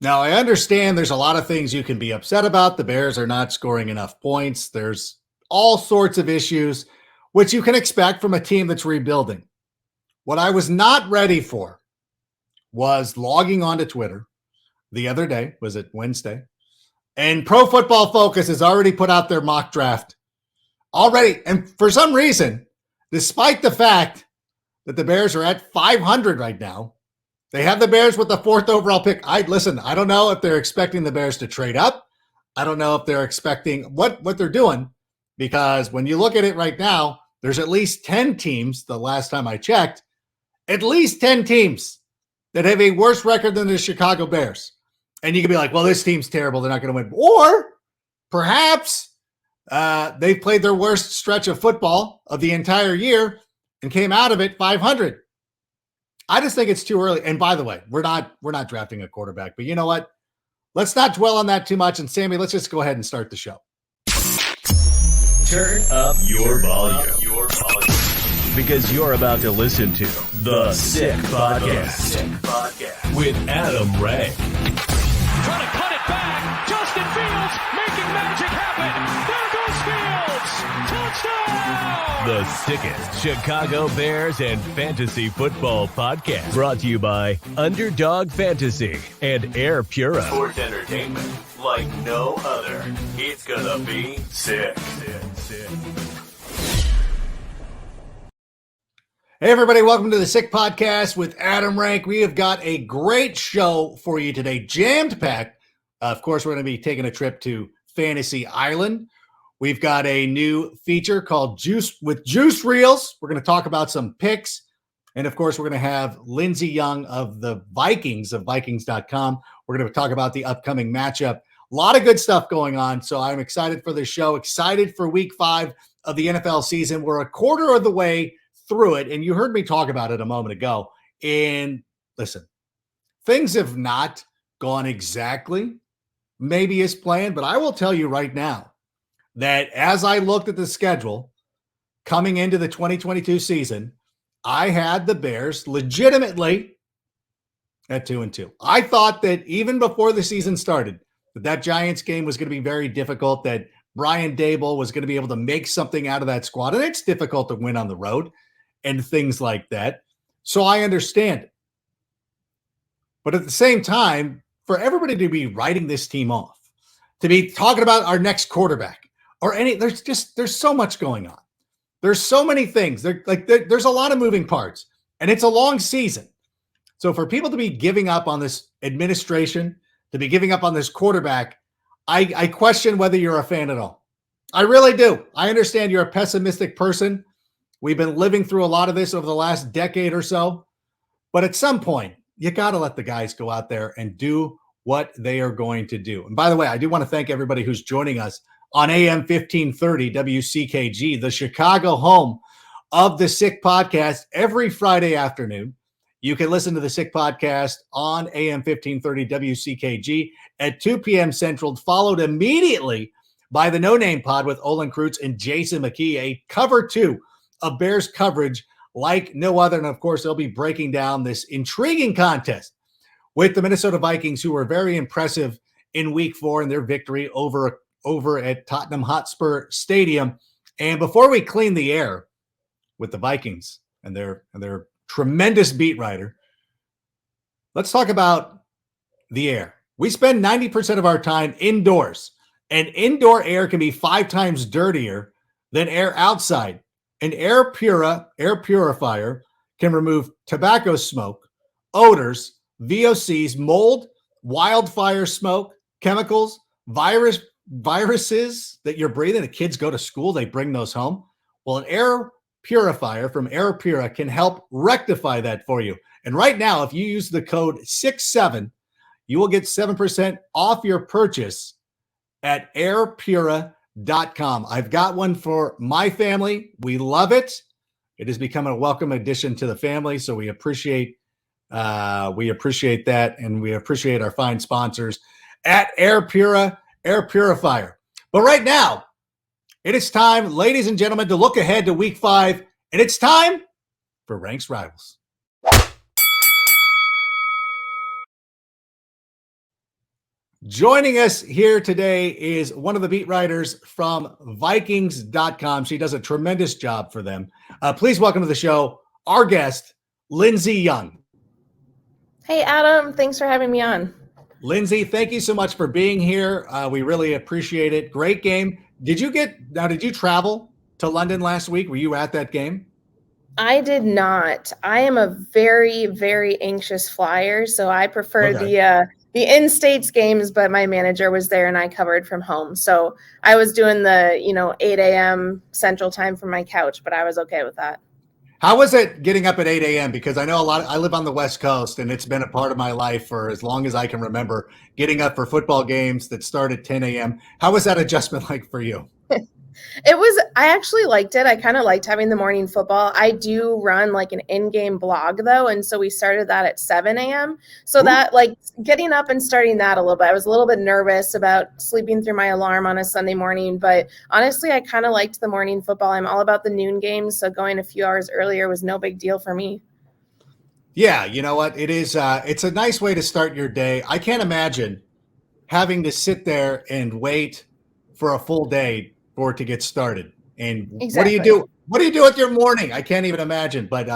Now, I understand there's a lot of things you can be upset about. The Bears are not scoring enough points. There's all sorts of issues, which you can expect from a team that's rebuilding. What I was not ready for was logging onto Twitter the other day. Was it Wednesday? And Pro Football Focus has already put out their mock draft already. And for some reason, despite the fact that the Bears are at 500 right now, they have the Bears with the 4th overall pick. I don't know if they're expecting the Bears to trade up. I don't know if they're expecting what they're doing, because when you look at it right now, there's at least 10 teams, the last time I checked, at least 10 teams that have a worse record than the Chicago Bears. And you can be like, well, this team's terrible, they're not going to win. Or perhaps they've played their worst stretch of football of the entire year and came out of it 500. I just think it's too early. And by the way, we're not drafting a quarterback, but you know what? Let's not dwell on that too much. And Sammy, let's just go ahead and start the show. Turn up your volume. Because you're about to listen to The Sick Podcast with Adam Ray. Trying to cut it back. Justin Fields making magic happen. There goes Fields. Touchdown. The sickest Chicago Bears and fantasy football podcast. Brought to you by Underdog Fantasy and Air Pura. Sports entertainment like no other. It's gonna be sick. Hey, everybody. Welcome to the Sick Podcast with Adam Rank. We have got a great show for you today, jammed packed. Of course, we're going to be taking a trip to Fantasy Island. We've got a new feature called Juice Reels. We're going to talk about some picks. And of course, we're going to have Lindsay Young of the Vikings, of Vikings.com. We're going to talk about the upcoming matchup. A lot of good stuff going on. So I'm excited for this show, excited for week 5 of the NFL season. We're a quarter of the way through it. And you heard me talk about it a moment ago. And listen, things have not gone exactly maybe as planned, but I will tell you right now that as I looked at the schedule coming into the 2022 season, I had the Bears legitimately at 2-2. I thought that even before the season started, that Giants game was going to be very difficult, that Brian Daboll was going to be able to make something out of that squad. And it's difficult to win on the road and things like that. So I understand it. But at the same time, for everybody to be writing this team off, to be talking about our next quarterback or there's so much going on. There's so many things. There's a lot of moving parts, and it's a long season. So for people to be giving up on this administration, to be giving up on this quarterback, I question whether you're a fan at all. I really do. I understand you're a pessimistic person. We've been living through a lot of this over the last decade or so. But at some point, you got to let the guys go out there and do what they are going to do. And by the way, I do want to thank everybody who's joining us on AM 1530 WCKG, the Chicago home of the Sick Podcast, every Friday afternoon. You can listen to the Sick Podcast on AM 1530 WCKG at 2 p.m. Central, followed immediately by the No Name Pod with Olin Kreutz and Jason McKee, a cover 2 of Bears coverage like no other. And of course, they'll be breaking down this intriguing contest with the Minnesota Vikings, who were very impressive in week 4 in their victory over at Tottenham Hotspur Stadium. And before we clean the air with the Vikings and their tremendous beat writer, let's talk about the air. We spend 90% of our time indoors, and indoor air can be 5 times dirtier than air outside. An air purifier can remove tobacco smoke, odors, VOCs, mold, wildfire smoke, chemicals, viruses that you're breathing. The kids go to school, they bring those home. Well, an air purifier from Air Pura can help rectify that for you. And right now, if you use the code 67, you will get 7% off your purchase at airpura.com. I've got one for my family. We love it. It has become a welcome addition to the family. So we appreciate that. And we appreciate our fine sponsors at Air Pura, Air Purifier. But right now, it is time, ladies and gentlemen, to look ahead to week 5. And it's time for Ranks Rivals. Joining us here today is one of the beat writers from Vikings.com. She does a tremendous job for them. Please welcome to the show our guest, Lindsay Young. Hey, Adam. Thanks for having me on. Lindsay, thank you so much for being here. We really appreciate it. Great game. Did you travel to London last week? Were you at that game? I did not. I am a very, very anxious flyer, so I prefer the in-states games, but my manager was there and I covered from home. So I was doing the, 8 a.m. Central Time from my couch, but I was okay with that. How was it getting up at 8 a.m.? Because I know I live on the West Coast, and it's been a part of my life for as long as I can remember, getting up for football games that start at 10 a.m. How was that adjustment like for you? I actually liked it. I kind of liked having the morning football. I do run like an in-game blog though. And so we started that at 7 a.m. So that like getting up and starting that a little bit, I was a little bit nervous about sleeping through my alarm on a Sunday morning, but honestly, I kind of liked the morning football. I'm all about the noon games. So going a few hours earlier was no big deal for me. Yeah. You know what? It is, it's a nice way to start your day. I can't imagine having to sit there and wait for a full day for it to get started. And Exactly. What do you do? What do you do with your morning? I can't even imagine, but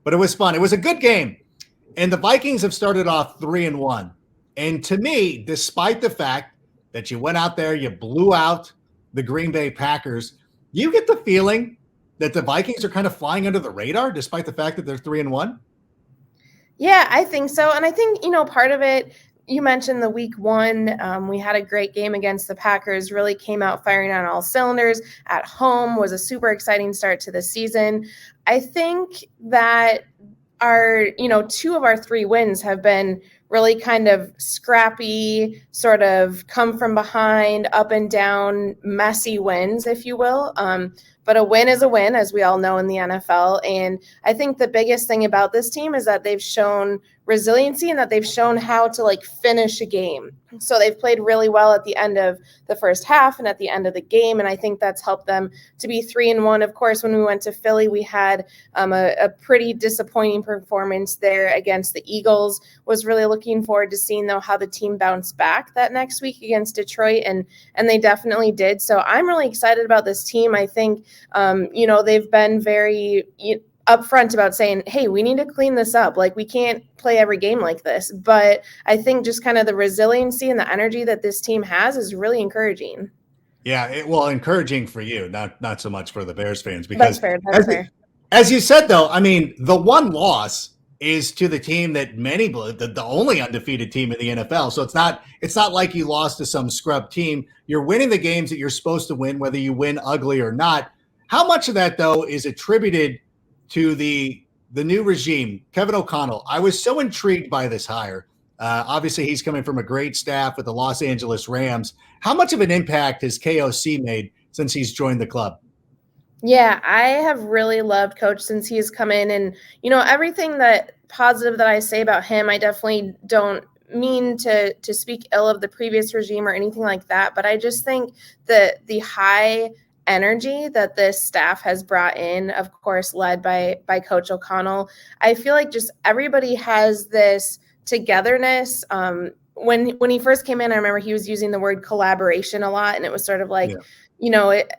it was fun. It was a good game. And the Vikings have started off 3-1. And to me, despite the fact that you went out there, you blew out the Green Bay Packers, you get the feeling that the Vikings are kind of flying under the radar, despite the fact that they're 3-1. Yeah, I think so. And I think, part of it, you mentioned the week one. We had a great game against the Packers, really came out firing on all cylinders at home, was a super exciting start to the season. I think that our, two of our three wins have been really kind of scrappy, sort of come from behind, up and down, messy wins, if you will. But a win is a win, as we all know in the NFL. And I think the biggest thing about this team is that they've shown resiliency and that they've shown how to like finish a game. So they've played really well at the end of the first half and at the end of the game. And I think that's helped them to be 3-1. Of course, when we went to Philly, we had a pretty disappointing performance there against the Eagles. Was really looking forward to seeing though how the team bounced back that next week against Detroit. And they definitely did. So I'm really excited about this team. I think, they've been very upfront about saying, hey, we need to clean this up. Like we can't play every game like this. But I think just kind of the resiliency and the energy that this team has is really encouraging. Yeah, encouraging for you, not so much for the Bears fans. Because That's fair. As you said, though, I mean, the one loss is to the team that the only undefeated team in the NFL. So it's not like you lost to some scrub team. You're winning the games that you're supposed to win, whether you win ugly or not. How much of that, though, is attributed to the new regime, Kevin O'Connell? I was so intrigued by this hire. Obviously, he's coming from a great staff with the Los Angeles Rams. How much of an impact has KOC made since he's joined the club? Yeah, I have really loved Coach since he's come in. And, everything that positive that I say about him, I definitely don't mean to speak ill of the previous regime or anything like that. But I just think that the high energy that this staff has brought in, of course, led by Coach O'Connell, I feel like just everybody has this togetherness. When he first came in, I remember he was using the word collaboration a lot, and it was sort of like,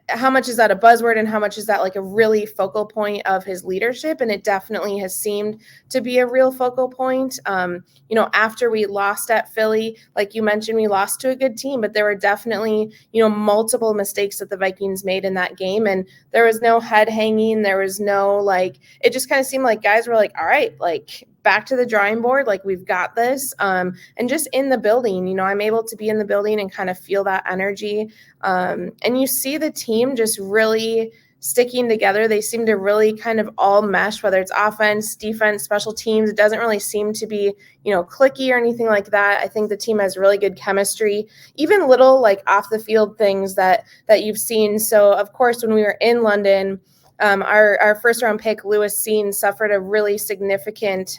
how much is that a buzzword and how much is that like a really focal point of his leadership? And it definitely has seemed to be a real focal point. After we lost at Philly, like you mentioned, we lost to a good team, but there were definitely, multiple mistakes that the Vikings made in that game. And there was no head hanging. There was no it just kind of seemed like guys were like, all right, like back to the drawing board, like we've got this. And just in the building, I'm able to be in the building and kind of feel that energy. And you see the team just really sticking together. They seem to really kind of all mesh, whether it's offense, defense, special teams. It doesn't really seem to be, cliquey or anything like that. I think the team has really good chemistry, even little off the field things that you've seen. So of course, when we were in London, Our first round pick, Lewis Seen, suffered a really significant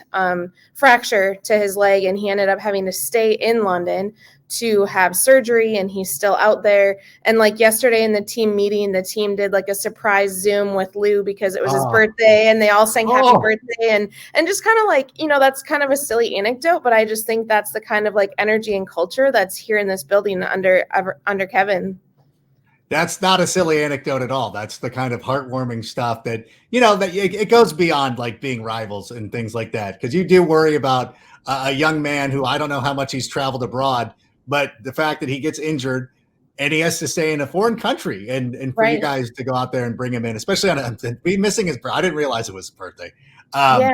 fracture to his leg, and he ended up having to stay in London to have surgery, and he's still out there. And like yesterday in the team meeting, the team did like a surprise Zoom with Lou because it was his birthday, and they all sang happy birthday, and just kind of like, that's kind of a silly anecdote, but I just think that's the kind of like energy and culture that's here in this building under Kevin. That's not a silly anecdote at all. That's the kind of heartwarming stuff that, that it goes beyond like being rivals and things like that. Because you do worry about a young man who, I don't know how much he's traveled abroad, but the fact that he gets injured and he has to stay in a foreign country, and for you guys to go out there and bring him in, especially be missing his birthday. I didn't realize it was his birthday. And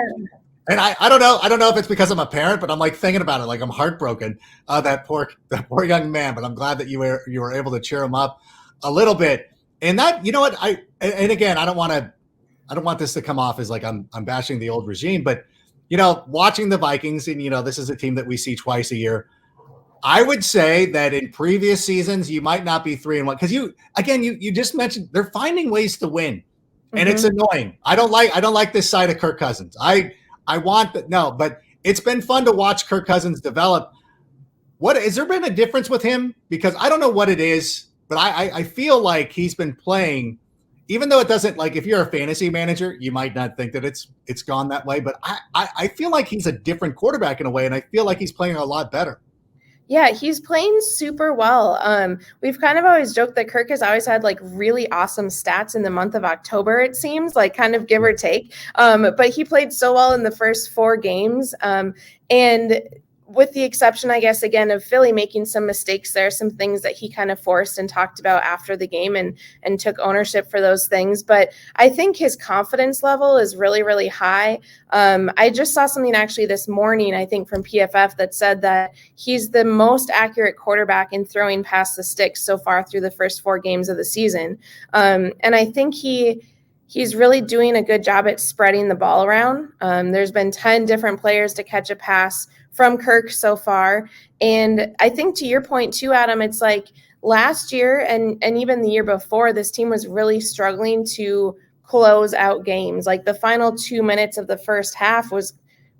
I don't know. I don't know if it's because I'm a parent, but I'm like thinking about it. Like I'm heartbroken. That poor young man, but I'm glad that you were able to cheer him up a little bit. And that, what and again, I don't want this to come off as like I'm bashing the old regime, but watching the Vikings, and this is a team that we see twice a year. I would say that in previous seasons, you might not be 3-1 because you just mentioned they're finding ways to win, and it's annoying. I don't like this side of Kirk Cousins. But it's been fun to watch Kirk Cousins develop. Has there been a difference with him? Because I don't know what it is, but I feel like he's been playing, even though it doesn't, like if you're a fantasy manager, you might not think that it's gone that way. But I feel like he's a different quarterback in a way, and I feel like he's playing a lot better. Yeah, he's playing super well. We've kind of always joked that Kirk has always had like really awesome stats in the month of October, it seems like, kind of give or take. But he played so well in the first 4 games. And with the exception, I guess, again, of Philly making some mistakes there, some things that he kind of forced and talked about after the game and took ownership for those things. But I think his confidence level is really, really high. I just saw something actually this morning, I think from PFF, that said that he's the most accurate quarterback in throwing past the sticks so far through the first 4 games of the season. And I think he's really doing a good job at spreading the ball around. There's been 10 different players to catch a pass from Kirk so far. And I think to your point too, Adam, it's like last year and even the year before, this team was really struggling to close out games. Like the final 2 minutes of the first half was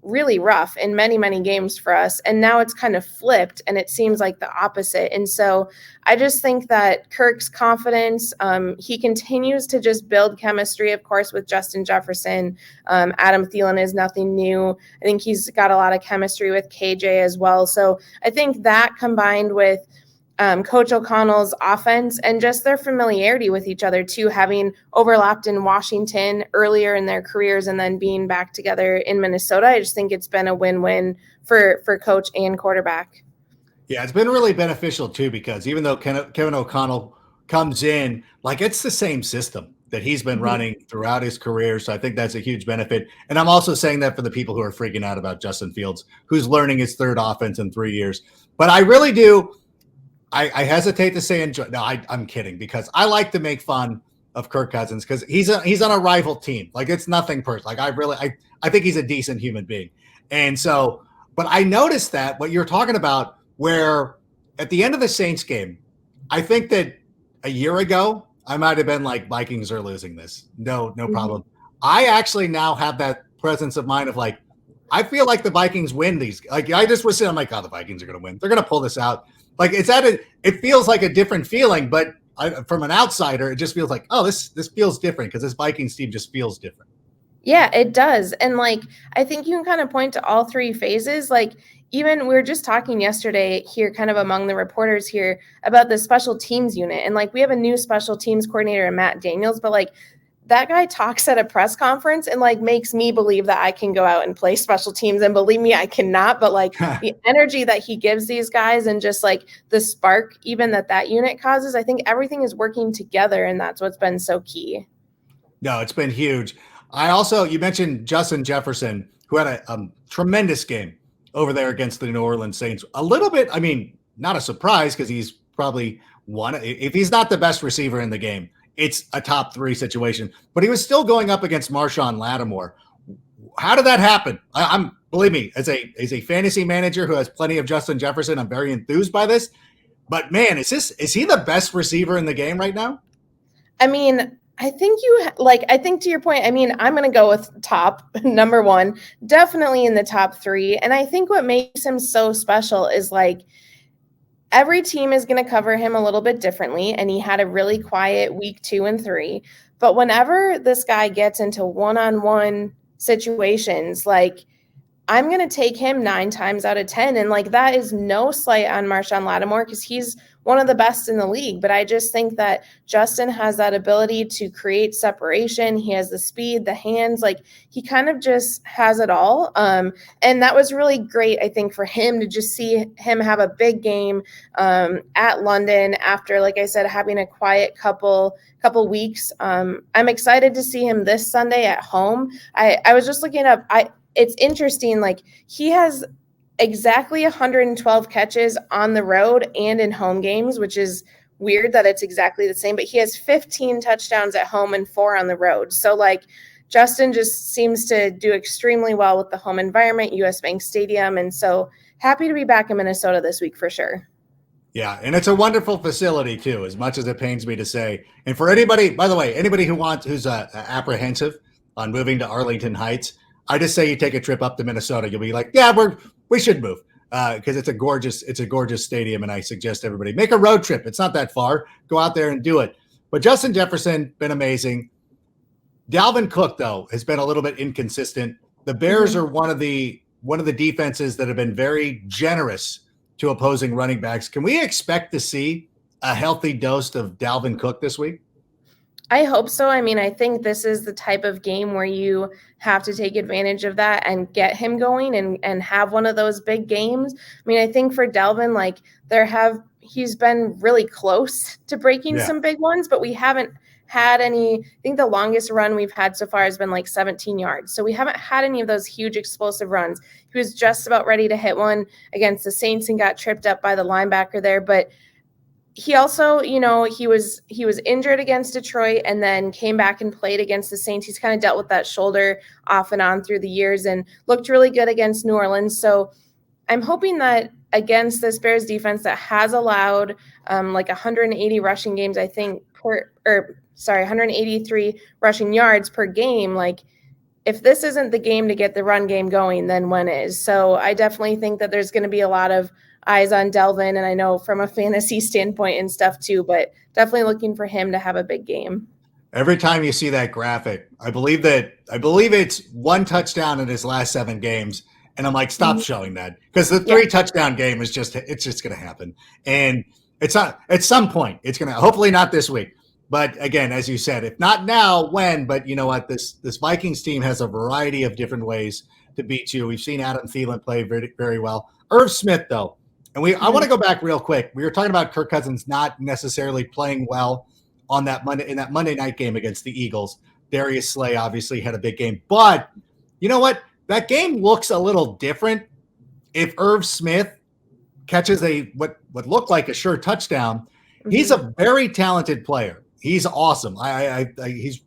really rough in many, many games for us. And now it's kind of flipped and it seems like the opposite. And so I just think that Kirk's confidence, he continues to just build chemistry, of course, with Justin Jefferson. Adam Thielen is nothing new. I think he's got a lot of chemistry with KJ as well. So I think that combined with Coach O'Connell's offense and just their familiarity with each other too, having overlapped in Washington earlier in their careers and then being back together in Minnesota. I just think it's been a win-win for coach and quarterback. Yeah, it's been really beneficial too, because even though Kevin O'Connell comes in, like it's the same system that he's been running throughout his career. So I think that's a huge benefit. And I'm also saying that for the people who are freaking out about Justin Fields, who's learning his 3rd offense in 3 years. But I really do. I hesitate to say enjoy. No, I'm kidding, because I like to make fun of Kirk Cousins because he's on a rival team. Like it's nothing personal. Like I think he's a decent human being. And so, but I noticed that what you're talking about, where at the end of the Saints game, I think that a year ago, I might have been like, Vikings are losing this. No problem. I actually now have that presence of mind of like, I feel like the Vikings win these. Like I just was saying, I'm like, oh, the Vikings are going to win. They're going to pull this out. Like it feels like a different feeling, but from an outsider, it just feels like, oh, this feels different because this Vikings team just feels different. Yeah, it does. And like, I think you can kind of point to all 3 phases. Like even we were just talking yesterday here, kind of among the reporters here, about the special teams unit. And like, we have a new special teams coordinator, Matt Daniels, but like that guy talks at a press conference and like makes me believe that I can go out and play special teams. And believe me, I cannot. But like the energy that he gives these guys and just like the spark even that unit causes, I think everything is working together. And that's what's been so key. No, it's been huge. You mentioned Justin Jefferson, who had a tremendous game over there against the New Orleans Saints. A little bit, I mean, not a surprise because he's probably if he's not the best receiver in the game, it's a top 3 situation, but he was still going up against Marshawn Lattimore. How did that happen? I'm believe me, as a fantasy manager who has plenty of Justin Jefferson, I'm very enthused by this. But man, is he the best receiver in the game right now? I mean, I think I think to your point, I mean, I'm going to go with top number one, definitely in the top three. And I think what makes him so special is like every team is going to cover him a little bit differently. And he had a really quiet week 2 and 3. But whenever this guy gets into one-on-one situations, like I'm going to take him 9 times out of 10. And like that is no slight on Marshawn Lattimore because he's one of the best in the league. But I just think that Justin has that ability to create separation. He has the speed, the hands, like he kind of just has it all. And that was really great, I think, for him to just see him have a big game at London after, like I said, having a quiet couple weeks. I'm excited to see him this Sunday at home. I was just looking up. It's interesting, like he has exactly 112 catches on the road and in home games, which is weird that it's exactly the same, but he has 15 touchdowns at home and 4 on the road. So like Justin just seems to do extremely well with the home environment, US Bank Stadium. And so happy to be back in Minnesota this week for sure. Yeah, and it's a wonderful facility too, as much as it pains me to say. And for anybody, by the way, anybody who's apprehensive on moving to Arlington Heights, I just say you take a trip up to Minnesota. You'll be like, yeah, we should move because it's a gorgeous stadium, and I suggest everybody make a road trip. It's not that far. Go out there and do it. But Justin Jefferson been amazing. Dalvin Cook though has been a little bit inconsistent. The Bears are one of the defenses that have been very generous to opposing running backs. Can we expect to see a healthy dose of Dalvin Cook this week? I hope so. I mean, I think this is the type of game where you have to take advantage of that and get him going and have one of those big games. I mean, I think for Dalvin, like he's been really close to breaking some big ones, but we haven't had any. I think the longest run we've had so far has been like 17 yards. So we haven't had any of those huge explosive runs. He was just about ready to hit one against the Saints and got tripped up by the linebacker there, but he also, he was injured against Detroit and then came back and played against the Saints. He's kind of dealt with that shoulder off and on through the years and looked really good against New Orleans. So I'm hoping that against this Bears defense that has allowed like 180 rushing games, I think 183 rushing yards per game. Like if this isn't the game to get the run game going, then when is? So I definitely think that there's going to be a lot of eyes on Dalvin, and I know from a fantasy standpoint and stuff too, but definitely looking for him to have a big game. Every time you see that graphic, I believe it's 1 touchdown in his last 7 games, and I'm like, stop showing that because the 3 touchdown game is just going to happen, and it's not at some point. It's going to hopefully not this week, but again, as you said, if not now, when? But you know what? This Vikings team has a variety of different ways to beat you. We've seen Adam Thielen play very, very well. Irv Smith though. And I want to go back real quick. We were talking about Kirk Cousins not necessarily playing well in that Monday night game against the Eagles. Darius Slay obviously had a big game. But you know what? That game looks a little different if Irv Smith catches what looked like a sure touchdown. He's a very talented player. He's awesome. He's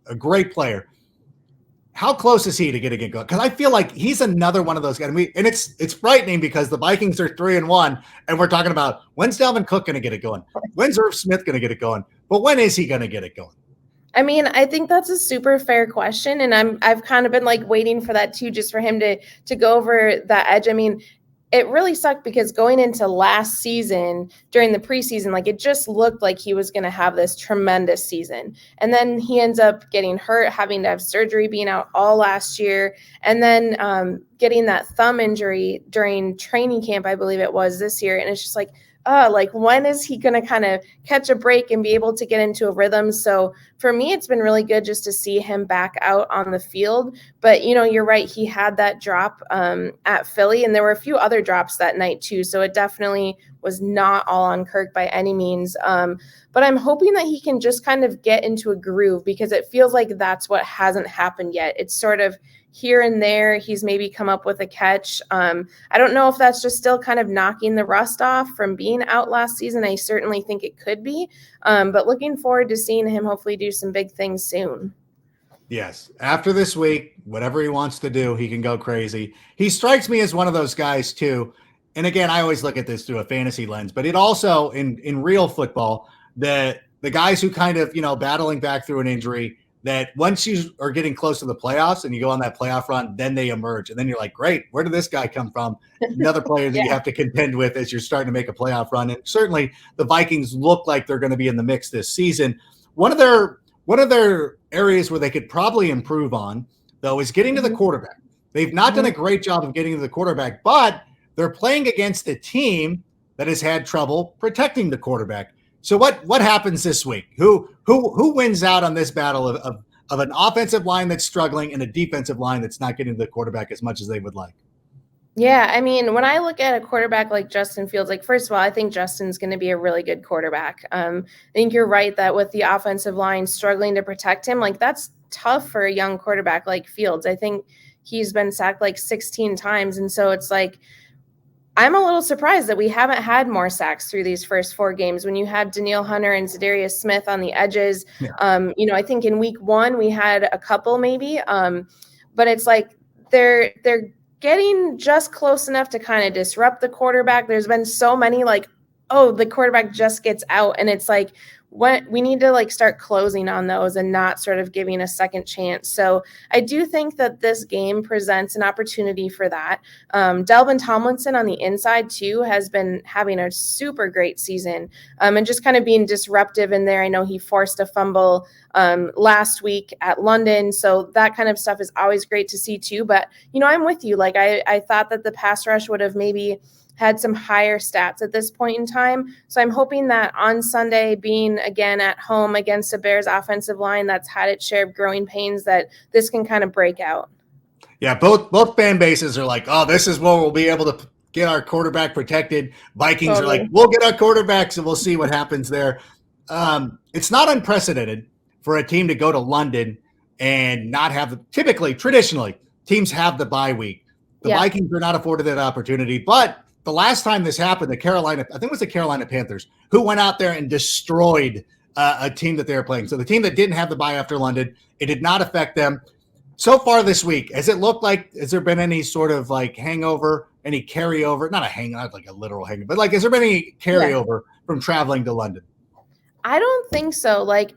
a great player. How close is he to getting it going? Because I feel like he's another one of those guys. And it's frightening because the Vikings are 3-1, and we're talking about when's Dalvin Cook going to get it going? When's Irv Smith going to get it going? But when is he going to get it going? I mean, I think that's a super fair question, and I've kind of been like waiting for that too, just for him to go over that edge. I mean, it really sucked because going into last season during the preseason, like it just looked like he was going to have this tremendous season. And then he ends up getting hurt, having to have surgery, being out all last year, and then getting that thumb injury during training camp, I believe it was this year. And it's just like when is he going to kind of catch a break and be able to get into a rhythm? So for me, it's been really good just to see him back out on the field. But, you're right. He had that drop at Philly, and there were a few other drops that night too. So it definitely was not all on Kirk by any means. But I'm hoping that he can just kind of get into a groove because it feels like that's what hasn't happened yet. It's sort of here and there. He's maybe come up with a catch. I don't know if that's just still kind of knocking the rust off from being out last season. I certainly think it could be. But looking forward to seeing him hopefully do some big things soon. Yes. After this week, whatever he wants to do, he can go crazy. He strikes me as one of those guys too. And again, I always look at this through a fantasy lens, but it also in real football, the the guys who kind of, battling back through an injury, that once you are getting close to the playoffs and you go on that playoff run, then they emerge. And then you're like, great, where did this guy come from? Another player that you have to contend with as you're starting to make a playoff run. And certainly the Vikings look like they're going to be in the mix this season. One of their areas where they could probably improve on, though, is getting to the quarterback. They've not done a great job of getting to the quarterback, but they're playing against a team that has had trouble protecting the quarterback. So what happens this week? Who wins out on this battle of an offensive line that's struggling and a defensive line that's not getting to the quarterback as much as they would like? Yeah, I mean, when I look at a quarterback like Justin Fields, like, first of all, I think Justin's going to be a really good quarterback. I think you're right that with the offensive line struggling to protect him, like, that's tough for a young quarterback like Fields. I think he's been sacked like 16 times. And so it's like, I'm a little surprised that we haven't had more sacks through these first 4 games when you had Danielle Hunter and Zadarius Smith on the edges. Yeah. I think in week 1 we had a couple maybe, but it's like they're getting just close enough to kind of disrupt the quarterback. There's been so many like, oh, the quarterback just gets out, and it's like, what we need to like start closing on those and not sort of giving a second chance. So I do think that this game presents an opportunity for that. Delvin Tomlinson on the inside too has been having a super great season, and just kind of being disruptive in there. I know he forced a fumble last week at London. So that kind of stuff is always great to see too. But, I'm with you. Like I thought that the pass rush would have maybe had some higher stats at this point in time. So I'm hoping that on Sunday, being again at home against the Bears offensive line that's had its share of growing pains, that this can kind of break out. Yeah, both fan bases are like, oh, this is where we'll be able to get our quarterback protected. Vikings are like, we'll get our quarterbacks and we'll see what happens there. It's not unprecedented for a team to go to London and not have traditionally, teams have the bye week. The Vikings are not afforded that opportunity, but the last time this happened, I think it was the Carolina Panthers, who went out there and destroyed a team that they were playing. So the team that didn't have the bye after London, it did not affect them. So far this week, has there been any sort of like hangover, any carryover? Not like a literal hangover, but like, has there been any carryover from traveling to London? I don't think so. Like,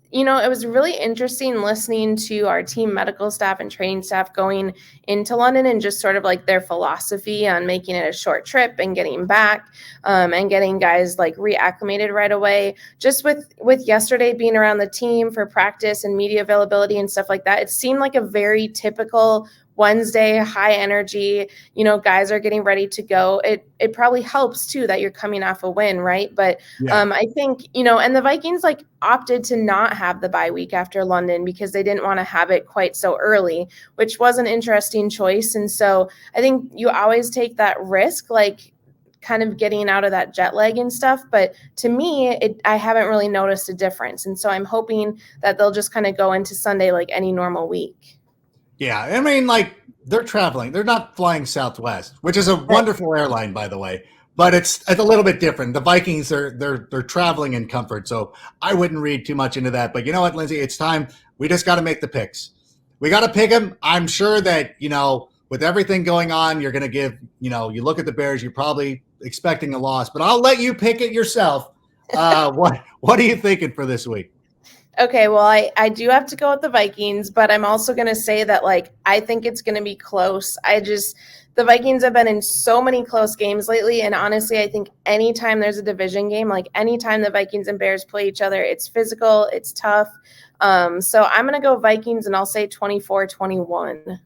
it was really interesting listening to our team medical staff and training staff going into London and just sort of like their philosophy on making it a short trip and getting back, and getting guys like reacclimated right away. Just with yesterday being around the team for practice and media availability and stuff like that, it seemed like a very typical Wednesday, high energy, guys are getting ready to go. It probably helps too that you're coming off a win, right? But I think, and the Vikings like opted to not have the bye week after London because they didn't want to have it quite so early, which was an interesting choice. And so I think you always take that risk, like kind of getting out of that jet lag and stuff. But to me, I haven't really noticed a difference. And so I'm hoping that they'll just kind of go into Sunday like any normal week. Yeah, I mean, like, they're traveling. They're not flying Southwest, which is a wonderful airline, by the way. But it's a little bit different. The Vikings they're traveling in comfort, so I wouldn't read too much into that. But you know what, Lindsay? It's time. We just got to make the picks. We got to pick them. I'm sure that with everything going on, you're going to give. You look at the Bears. You're probably expecting a loss, but I'll let you pick it yourself. What are you thinking for this week? Okay, well, I do have to go with the Vikings, but I'm also going to say that, like, I think it's going to be close. The Vikings have been in so many close games lately, and honestly, I think anytime there's a division game, like anytime the Vikings and Bears play each other, it's physical, it's tough. So I'm going to go Vikings, and I'll say 24-21.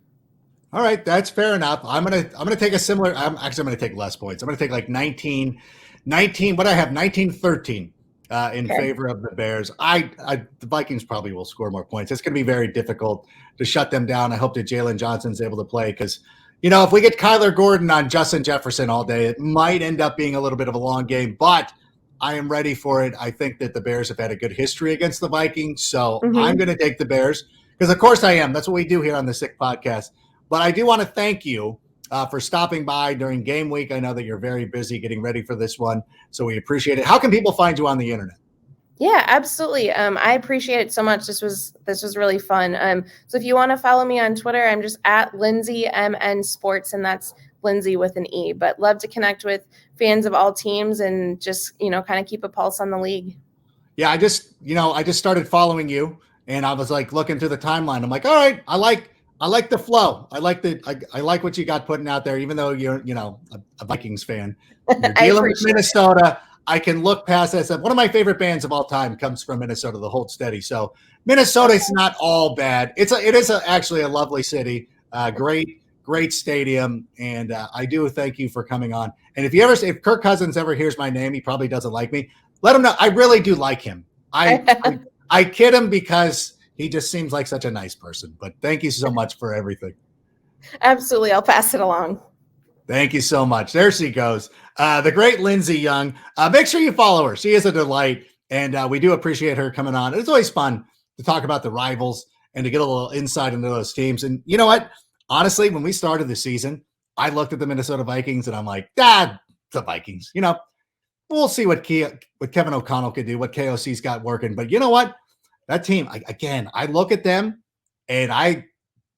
All right, that's fair enough. I'm gonna take a similar. I'm going to take less points. I'm going to take like 19. What I have 19-13. In favor of the Bears. The Vikings probably will score more points. It's going to be very difficult to shut them down. I hope that Jalen Johnson's able to play because, if we get Kyler Gordon on Justin Jefferson all day, it might end up being a little bit of a long game, but I am ready for it. I think that the Bears have had a good history against the Vikings, so I'm going to take the Bears because, of course, I am. That's what we do here on the Sick Podcast. But I do want to thank you for stopping by during game week. I know that you're very busy getting ready for this one, so we appreciate it. How can people find you on the internet? Yeah, absolutely. I appreciate it so much. This was really fun. So if you want to follow me on Twitter, I'm just at Lindsay MN Sports, and that's Lindsay with an E. But love to connect with fans of all teams and just kind of keep a pulse on the league. Yeah, I just started following you, and I was like looking through the timeline. I'm like, all right, I like the flow. I like what you got putting out there, even though you're a Vikings fan. You're I dealing with appreciate it. Minnesota. I can look past that. One of my favorite bands of all time comes from Minnesota, the Hold Steady. So Minnesota is not all bad. It is actually a lovely city. Great stadium, and I do thank you for coming on. And if Kirk Cousins ever hears my name, he probably doesn't like me. Let him know I really do like him. I kid him because he just seems like such a nice person. But thank you so much for everything. Absolutely. I'll pass it along. Thank you so much. There she goes. The great Lindsay Young. Make sure you follow her. She is a delight, and we do appreciate her coming on. It's always fun to talk about the rivals and to get a little insight into those teams. And you know what? Honestly, when we started the season, I looked at the Minnesota Vikings, and I'm like, the Vikings. We'll see what Kevin O'Connell could do, what KOC's got working. But you know what? That team, I look at them, and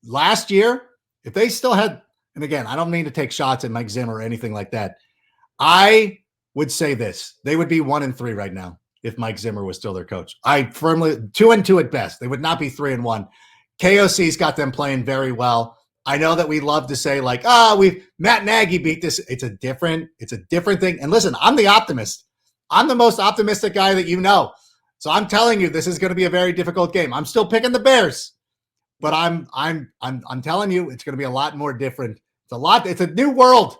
last year, if they still had, and again, I don't mean to take shots at Mike Zimmer or anything like that. I would say this: they would be 1-3 right now if Mike Zimmer was still their coach. I firmly 2-2 at best. They would not be 3-1. KOC's got them playing very well. I know that we love to say like, Matt Nagy beat this. It's a different thing. And listen, I'm the optimist. I'm the most optimistic guy that you know. So I'm telling you, this is going to be a very difficult game. I'm still picking the Bears, but I'm telling you, it's going to be a lot more different. It's a new world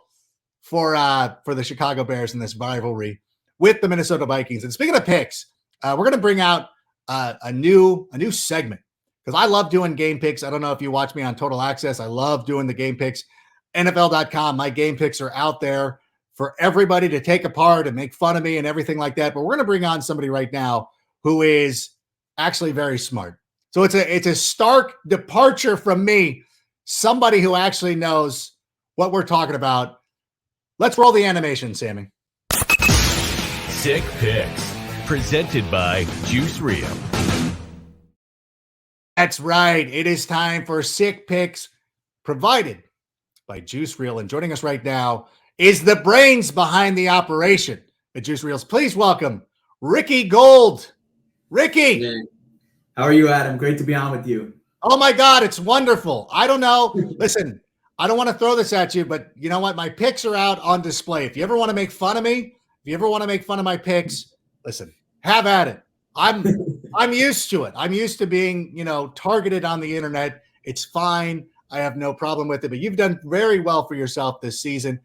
for the Chicago Bears in this rivalry with the Minnesota Vikings. And speaking of picks, we're going to bring out a new segment. Because I love doing game picks. I don't know if you watch me on Total Access. I love doing the game picks. NFL.com, my game picks are out there for everybody to take apart and make fun of me and everything like that. But we're going to bring on somebody right now who is actually very smart. So it's a stark departure from me, somebody who actually knows what we're talking about. Let's roll the animation, Sammy. Sick Picks, presented by Juice Reel. That's right. It is time for Sick Picks, provided by Juice Reel. And joining us right now is the brains behind the operation at Juice Reels. Please welcome Ricky Gold. Ricky. Hey. How are you, Adam? Great to be on with you. Oh, my God. It's wonderful. I don't know. Listen, I don't want to throw this at you, but you know what? My picks are out on display. If you ever want to make fun of me, if you ever want to make fun of my picks, listen, have at it. I'm used to it. I'm used to being, targeted on the internet. It's fine. I have no problem with it, but you've done very well for yourself this season.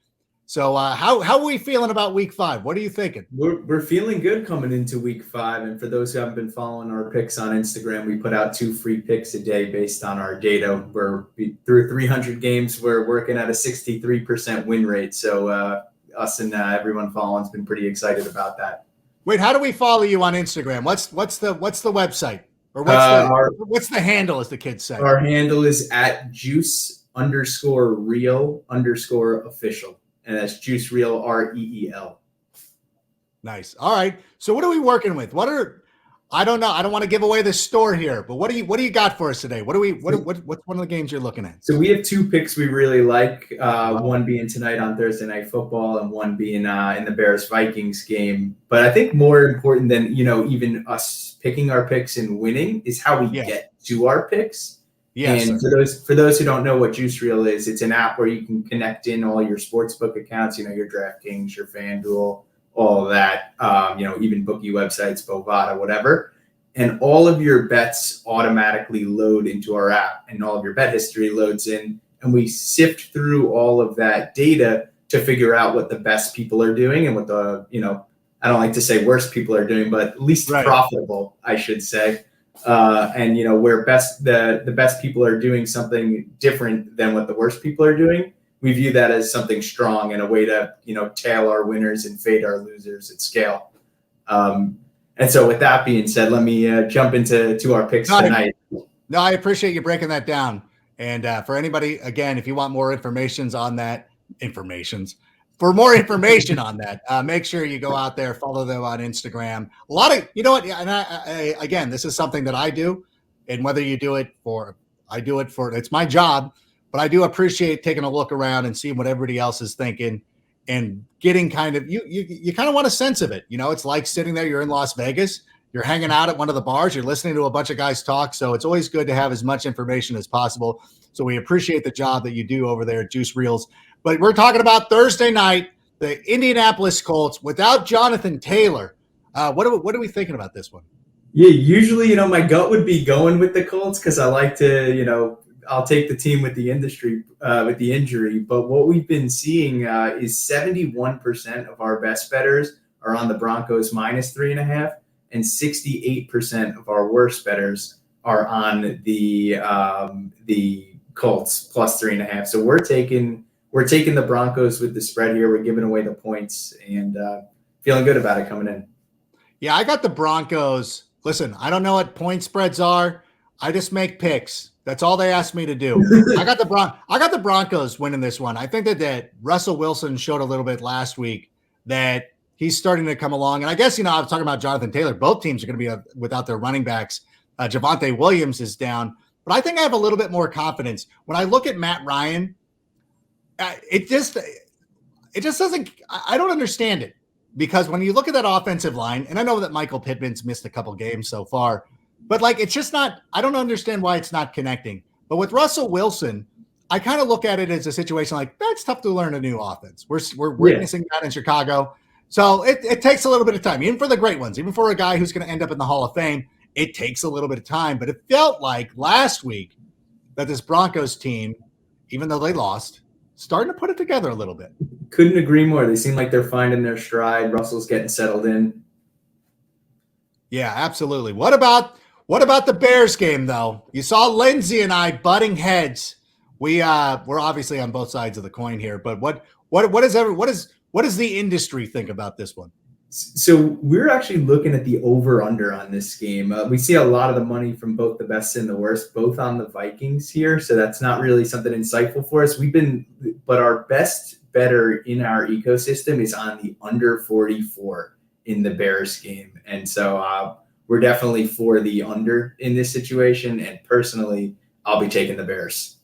So how are we feeling about week 5? What are you thinking? We're feeling good coming into week 5. And for those who haven't been following our picks on Instagram, we put out 2 free picks a day based on our data. Through 300 games, we're working at a 63% win rate. So us and everyone following's been pretty excited about that. Wait, how do we follow you on Instagram? What's the website? Or what's the handle, as the kids say? Our handle is at juice_real_official. And that's Juice Reel, REEL. Nice. All right. So what are we working with? I don't know. I don't want to give away the store here, but what do you got for us today? What's one of the games you're looking at? So we have 2 picks we really like. One being tonight on Thursday Night Football, and one being in the Bears-Vikings game. But I think more important than even us picking our picks and winning is how we get to our picks. Yes, and for those who don't know what Juice Reel is, it's an app where you can connect in all your sportsbook accounts. Your DraftKings, your FanDuel, all of that. Even bookie websites, Bovada, whatever. And all of your bets automatically load into our app, and all of your bet history loads in. And we sift through all of that data to figure out what the best people are doing and what the, I don't like to say worst people are doing, but least profitable, I should say. And where the best people are doing something different than what the worst people are doing, we view that as something strong and a way to tail our winners and fade our losers at scale. And so with that being said, let me jump into our picks tonight. No, I appreciate you breaking that down. And for anybody, again, if you want more information on that, make sure you go out there, follow them on Instagram. A lot of, and I again, this is something that I do, and whether you do it it's my job, but I do appreciate taking a look around and seeing what everybody else is thinking and getting kind of, you kind of want a sense of it. It's like sitting there, you're in Las Vegas you're hanging out at one of the bars, you're listening to a bunch of guys talk. So it's always good to have as much information as possible. So we appreciate the job that you do over there at Juice Reels. But we're talking about Thursday night, the Indianapolis Colts without Jonathan Taylor. What are we thinking about this one? Yeah, usually, my gut would be going with the Colts because I like to, I'll take the team with the injury. But what we've been seeing is 71% of our best bettors are on the Broncos -3.5, and 68% of our worst bettors are on the Colts +3.5. So we're taking the Broncos with the spread here. We're giving away the points and feeling good about it coming in. Yeah, I got the Broncos. Listen, I don't know what point spreads are. I just make picks. That's all they asked me to do. I got the Broncos winning this one. I think that Russell Wilson showed a little bit last week that he's starting to come along. And I guess, I was talking about Jonathan Taylor. Both teams are going to be without their running backs. Javonte Williams is down. But I think I have a little bit more confidence. When I look at Matt Ryan, it just doesn't – I don't understand it. Because when you look at that offensive line, and I know that Michael Pittman's missed a couple games so far, but it's just not, I don't understand why it's not connecting. But with Russell Wilson, I kind of look at it as a situation like that's tough to learn a new offense. We're witnessing that in Chicago. So it takes a little bit of time, even for the great ones, even for a guy who's going to end up in the Hall of Fame, it takes a little bit of time. But it felt like last week that this Broncos team, even though they lost, starting to put it together a little bit. Couldn't agree more. They seem like they're finding their stride. Russell's getting settled in. Yeah, absolutely. What about the Bears game though? You saw Lindsay and I butting heads. We're obviously on both sides of the coin here, but what does the industry think about this one? So we're actually looking at the over/under on this game. We see a lot of the money from both the best and the worst, both on the Vikings here. So that's not really something insightful for us. But our best better in our ecosystem is on the under 44 in the Bears game. And so we're definitely for the under in this situation. And personally, I'll be taking the Bears.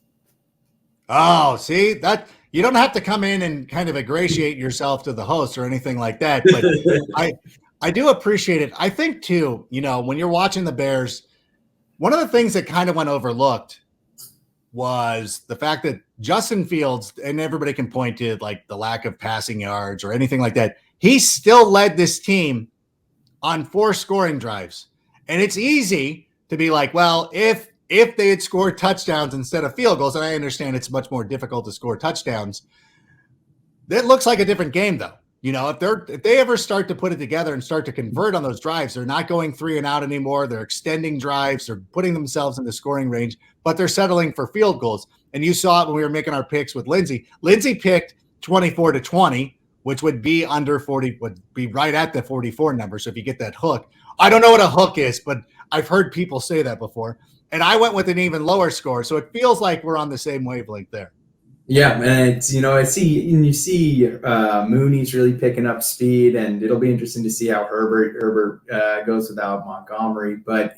Oh, see that. You don't have to come in and kind of ingratiate yourself to the host or anything like that. But I do appreciate it. I think too, when you're watching the Bears, one of the things that kind of went overlooked was the fact that Justin Fields, and everybody can point to the lack of passing yards or anything like that. He still led this team on 4 scoring drives. And it's easy to be like, well, if they had scored touchdowns instead of field goals, and I understand it's much more difficult to score touchdowns, that looks like a different game, though. If they ever start to put it together and start to convert on those drives, they're not going 3 and out anymore. They're extending drives. They're putting themselves in the scoring range, but they're settling for field goals. And you saw it when we were making our picks with Lindsay. Lindsay picked 24-20, which would be under 40, would be right at the 44 number. So if you get that hook, I don't know what a hook is, but I've heard people say that before. And I went with an even lower score. So it feels like we're on the same wavelength there. Yeah, and it's, you see Mooney's really picking up speed, and it'll be interesting to see how Herbert goes without Montgomery. But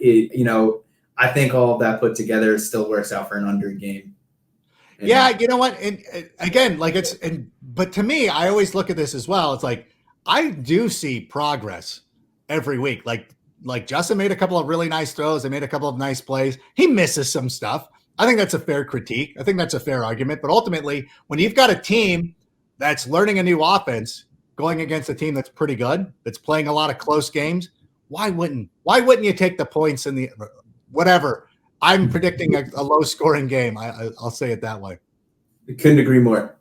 I think all of that put together still works out for an under game. And yeah, you know what? And again, but to me, I always look at this as well. It's like I do see progress every week. Like Justin made a couple of really nice throws. They made a couple of nice plays. He misses some stuff. I think that's a fair critique. I think that's a fair argument. But ultimately, when you've got a team that's learning a new offense going against a team that's pretty good, that's playing a lot of close games, why wouldn't you take the points in the whatever? I'm predicting a low-scoring game. I'll say it that way. Couldn't agree more.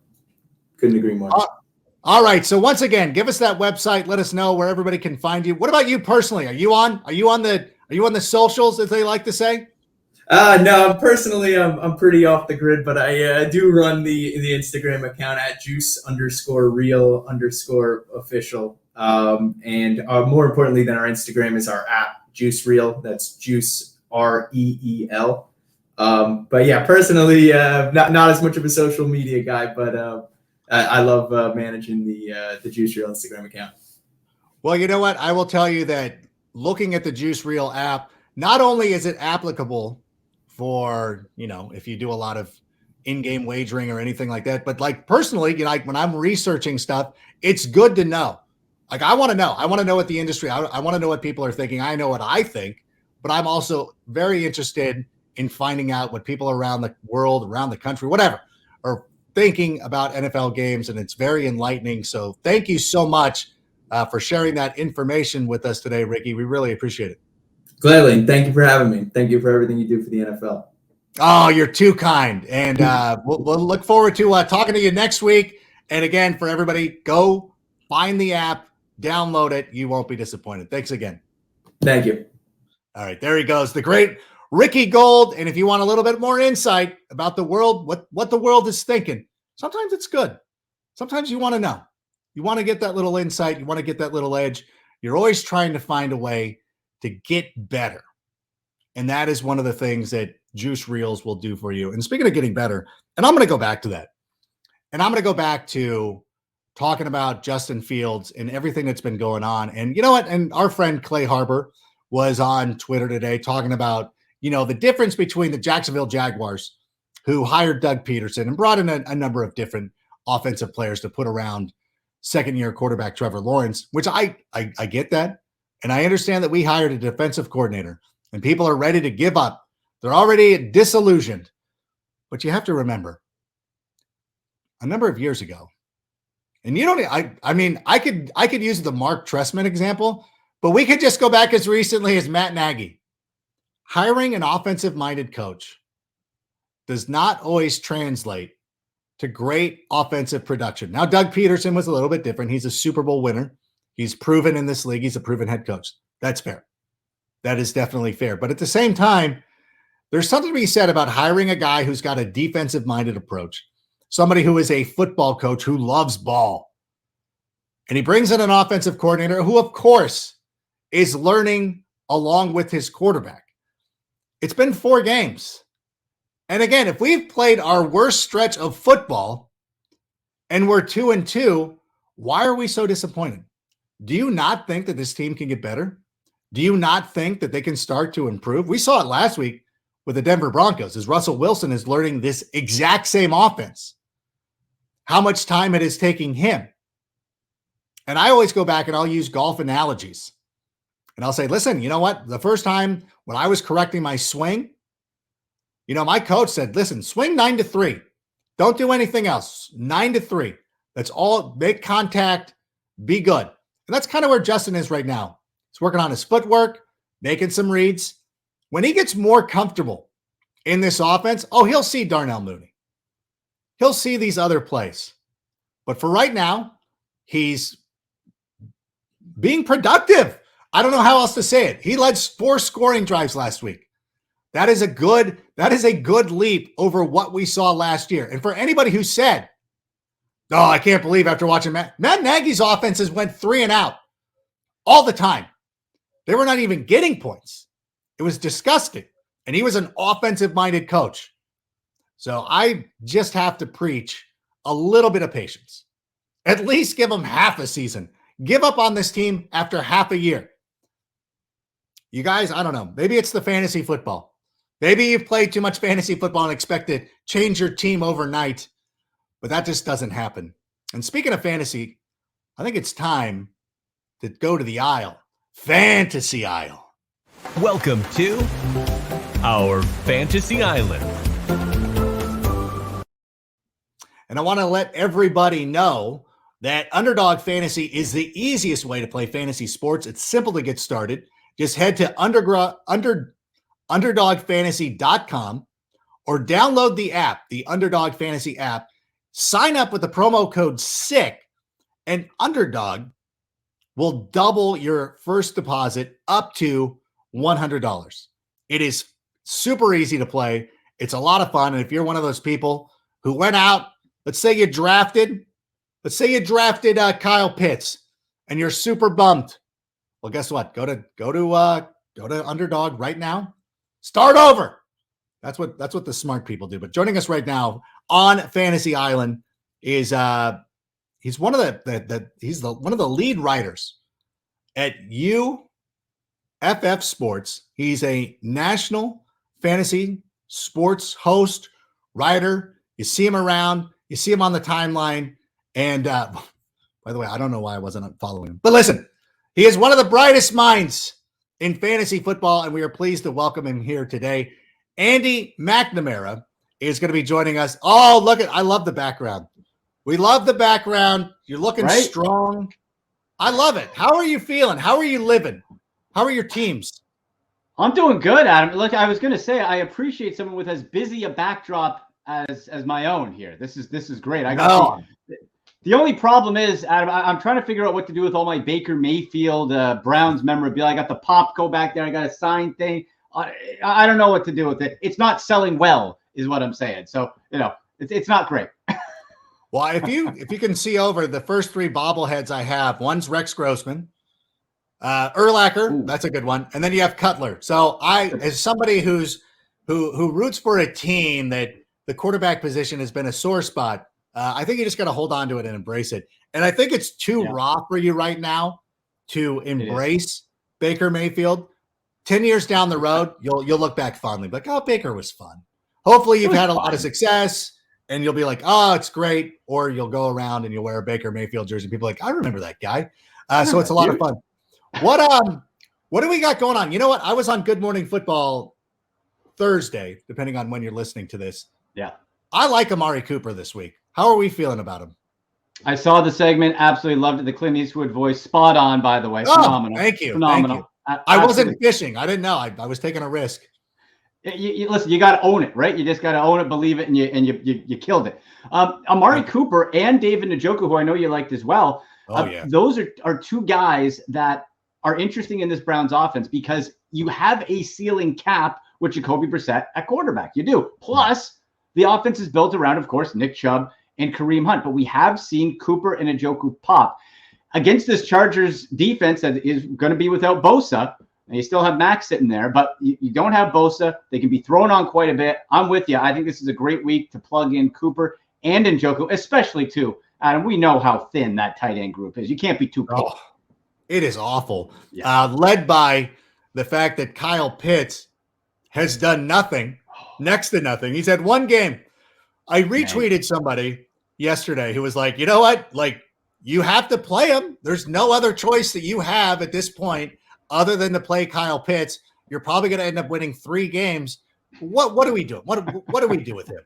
All right. So once again, give us that website. Let us know where everybody can find you. What about you personally? Are you on the socials, as they like to say? No, personally, I'm pretty off the grid, but I do run the Instagram account at juice_real_official. And more importantly than our Instagram is our app, Juice Reel. That's Juice REEL. But yeah, personally, not as much of a social media guy, but I love managing the Juice Reel Instagram account. Well, you know what? I will tell you that looking at the Juice Reel app, not only is it applicable for, if you do a lot of in-game wagering or anything like that, but personally, when I'm researching stuff, it's good to know Like, I want to know. I want to know what the industry, I want to know what people are thinking. I know what I think, but I'm also very interested in finding out what people around the world, around the country, whatever, are thinking about NFL games. And it's very enlightening. So thank you so much for sharing that information with us today, Ricky. We really appreciate it. Gladly. And thank you for having me. Thank you for everything you do for the NFL. Oh, you're too kind. And we'll look forward to talking to you next week. And again, for everybody, go find the app, download it. You won't be disappointed. Thanks again. Thank you. All right, there he goes, the great Ricky Gold. And if you want a little bit more insight about the world, what the world is thinking, sometimes it's good. Sometimes you want to know. You want to get that little insight. You want to get that little edge. You're always trying to find a way to get better. And that is one of the things that Juice Reels will do for you. And speaking of getting better, and I'm going to go back to that. And I'm going to go back to talking about Justin Fields and everything that's been going on. And you know what? And our friend Clay Harbor was on Twitter today talking about, the difference between the Jacksonville Jaguars, who hired Doug Peterson and brought in a number of different offensive players to put around second-year quarterback Trevor Lawrence, which I get that. And I understand that we hired a defensive coordinator and people are ready to give up. They're already disillusioned. But you have to remember, a number of years ago, and I could use the Mark Trestman example, but we could just go back as recently as Matt Nagy. Hiring an offensive-minded coach does not always translate to great offensive production. Now, Doug Peterson was a little bit different. He's a Super Bowl winner. He's proven in this league. He's a proven head coach. That's fair. That is definitely fair. But at the same time, there's something to be said about hiring a guy who's got a defensive-minded approach, somebody who is a football coach who loves ball. And he brings in an offensive coordinator who, of course, is learning along with his quarterback. It's been 4 games. And again, if we've played our worst stretch of football and we're 2-2, why are we so disappointed? Do you not think that this team can get better? Do you not think that they can start to improve? We saw it last week with the Denver Broncos as Russell Wilson is learning this exact same offense. How much time it is taking him. And I always go back and I'll use golf analogies. And I'll say, listen, you know what? The first time when I was correcting my swing, my coach said, listen, swing 9-3. Don't do anything else. 9-3. That's all. Make contact. Be good. And that's kind of where Justin is right now. He's working on his footwork, making some reads. When he gets more comfortable in this offense, he'll see Darnell Mooney. He'll see these other plays. But for right now, he's being productive. I don't know how else to say it. He led 4 scoring drives last week. That is a good leap over what we saw last year. And for anybody who said, I can't believe after watching Matt Nagy's offenses went 3 and out all the time. They were not even getting points. It was disgusting. And he was an offensive-minded coach. So I just have to preach a little bit of patience. At least give him half a season. Give up on this team after half a year. You guys, I don't know. Maybe it's the fantasy football. Maybe you've played too much fantasy football and expect to change your team overnight, but that just doesn't happen. And speaking of fantasy, I think it's time to go to the aisle. Fantasy aisle. Welcome to our Fantasy Island. And I want to let everybody know that Underdog Fantasy is the easiest way to play fantasy sports. It's simple to get started. Just head to underdogfantasy.com or download the app, the Underdog Fantasy app. Sign up with the promo code SICK, and Underdog will double your first deposit up to $100. It is super easy to play. It's a lot of fun. And if you're one of those people who went out, let's say you drafted Kyle Pitts and you're super bummed. Well, guess what? Go to Underdog right now. Start over. That's what the smart people do. But joining us right now on Fantasy Island is he's one of the lead writers at UFF Sports. He's a national fantasy sports host, writer. You see him around. You see him on the timeline. And By the way, I don't know why I wasn't following him. But listen, he is one of the brightest minds in fantasy football, and we are pleased to welcome him here today. Andy McNamara is going to be joining us. Oh, I love the background. We love the background. You're looking strong. I love it. How are you feeling? How are you living? How are your teams? I'm doing good, Adam. Look, I was going to say I appreciate someone with as busy a backdrop as my own here. This is great. The only problem is, Adam, I'm trying to figure out what to do with all my Baker Mayfield Browns memorabilia. I got the Popco back there. I got a signed thing. I don't know what to do with it. It's not selling well, is what I'm saying. So it's not great. Well, if you can see over the first three bobbleheads I have, one's Rex Grossman, Urlacher, that's a good one, and then you have Cutler. So as somebody who roots for a team that the quarterback position has been a sore spot, I think you just got to hold on to it and embrace it. And I think it's too raw for you right now to embrace Baker Mayfield. 10 years down the road, you'll look back fondly, like, oh, Baker was fun. Hopefully you've had a lot of success and you'll be like, oh, it's great. Or you'll go around and you'll wear a Baker Mayfield jersey. People are like, I remember that guy. So it's a lot of fun. What do we got going on? You know what? I was on Good Morning Football Thursday, depending on when you're listening to this. Yeah. I like Amari Cooper this week. How are we feeling about him? I saw the segment. Absolutely loved it. The Clint Eastwood voice. Spot on, by the way. Phenomenal. Thank you. Phenomenal. Thank you. I wasn't fishing. I didn't know. I was taking a risk. Listen, you got to own it, right? You just got to own it, believe it, and you killed it. Amari Cooper and David Njoku, who I know you liked as well. Those are two guys that are interesting in this Browns offense because you have a ceiling cap with Jacoby Brissett at quarterback. You do. Plus, the offense is built around, of course, Nick Chubb and Kareem Hunt. But we have seen Cooper and Njoku pop. Against this Chargers defense that is going to be without Bosa, and you still have Max sitting there, but you don't have Bosa. They can be thrown on quite a bit. I'm with you. I think this is a great week to plug in Cooper and Njoku, especially too. Adam, we know how thin that tight end group is. You can't be too picky. Oh, it is awful. Yeah. Led by the fact that Kyle Pitts has done nothing, next to nothing. He's had one game. I retweeted somebody yesterday who was like, you know what? Like, you have to play him. There's no other choice that you have at this point other than to play Kyle Pitts. You're probably going to end up winning 3 games. What do we do? What do we do with him?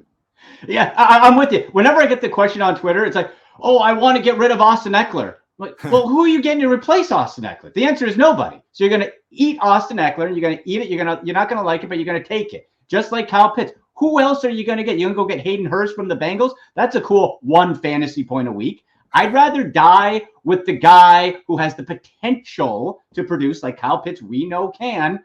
Yeah, I'm with you. Whenever I get the question on Twitter, it's like, oh, I want to get rid of Austin Eckler. Like, well, who are you getting to replace Austin Eckler? The answer is nobody. So you're going to eat Austin Eckler, and you're going to eat it. You're not going to like it, but you're going to take it. Just like Kyle Pitts. Who else are you going to get? You're going to go get Hayden Hurst from the Bengals? That's a cool 1 fantasy point a week. I'd rather die with the guy who has the potential to produce, like Kyle Pitts we know can,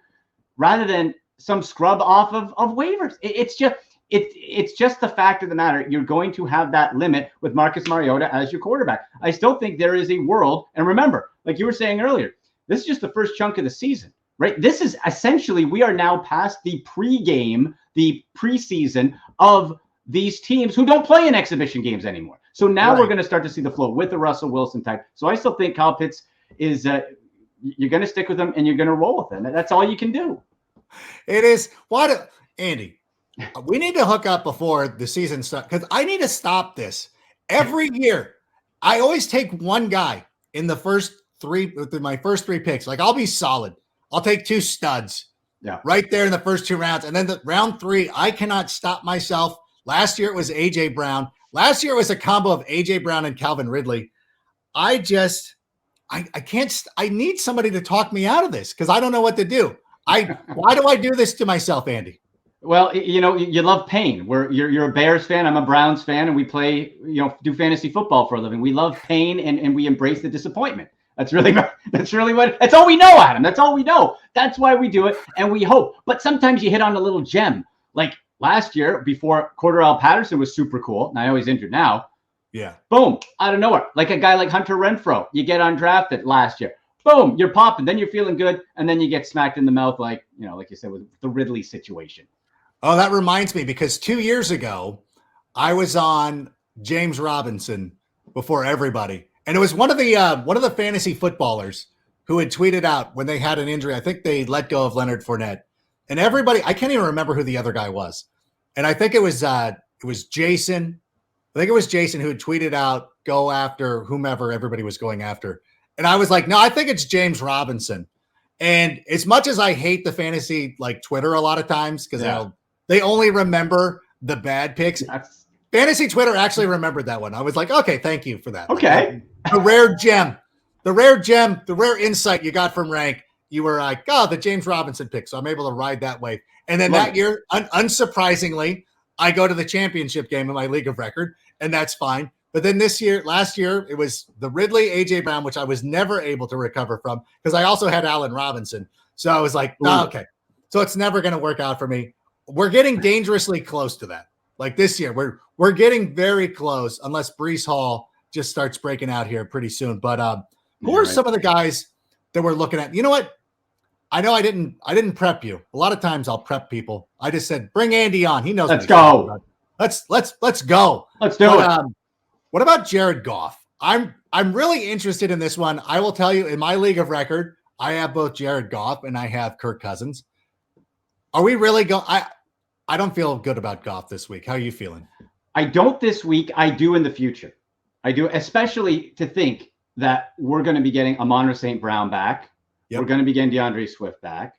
rather than some scrub off of waivers. It's just the fact of the matter. You're going to have that limit with Marcus Mariota as your quarterback. I still think there is a world, and remember, like you were saying earlier, this is just the first chunk of the season, right? This is essentially, we are now past the pregame, the preseason of these teams who don't play in exhibition games anymore. So now we're going to start to see the flow with the Russell Wilson type. So I still think Kyle Pitts is you're going to stick with him and you're going to roll with him. That's all you can do. It is. Andy, we need to hook up before the season starts because I need to stop this. Every year, I always take one guy in the first 3 with my first 3 picks. Like, I'll be solid. I'll take 2 studs right there in the first 2 rounds. And then the round 3, I cannot stop myself. Last year, it was A.J. Brown. Last year, it was a combo of A.J. Brown and Calvin Ridley. I can't. I need somebody to talk me out of this because I don't know what to do. Why do I do this to myself, Andy? Well, you love pain. You're a Bears fan. I'm a Browns fan, and we play, do fantasy football for a living. We love pain, and we embrace the disappointment. That's really that's all we know, Adam. That's all we know. That's why we do it, and we hope. But sometimes you hit on a little gem. Like last year, before Cordarrelle Patterson was super cool, and I know he's injured now. Yeah. Boom, out of nowhere. Like a guy like Hunter Renfrow. You get undrafted last year. Boom, you're popping. Then you're feeling good, and then you get smacked in the mouth like you said, with the Ridley situation. Oh, that reminds me, because 2 years ago, I was on James Robinson before everybody. And it was one of the fantasy footballers who had tweeted out when they had an injury. I think they let go of Leonard Fournette. And everybody, I can't even remember who the other guy was. And I think it was Jason. I think it was Jason who had tweeted out go after whomever everybody was going after. And I was like, no, I think it's James Robinson. And as much as I hate the fantasy like Twitter a lot of times, because they only remember the bad picks. Fantasy Twitter actually remembered that one. I was like, okay, thank you for that. Okay. The rare gem, the rare insight you got from Rank. You were like, oh, the James Robinson pick. So I'm able to ride that wave. And then that year, unsurprisingly, I go to the championship game in my league of record, and that's fine. But then last year, it was the Ridley, A.J. Brown, which I was never able to recover from because I also had Allen Robinson. So I was like, okay. So it's never going to work out for me. We're getting dangerously close to that. Like this year, we're getting very close unless Breece Hall just starts breaking out here pretty soon. But who are some of the guys that we're looking at? You know what? I know I didn't prep you. A lot of times I'll prep people. I just said, bring Andy on. He knows. Let's go. Let's go. Let's do it. What about Jared Goff? I'm really interested in this one. I will tell you, in my league of record, I have both Jared Goff and I have Kirk Cousins. Are we really going? I don't feel good about Goff this week. How are you feeling? I don't this week. I do in the future. I do, especially to think that we're going to be getting Amon-Ra St. Brown back. Yep. We're going to be getting DeAndre Swift back.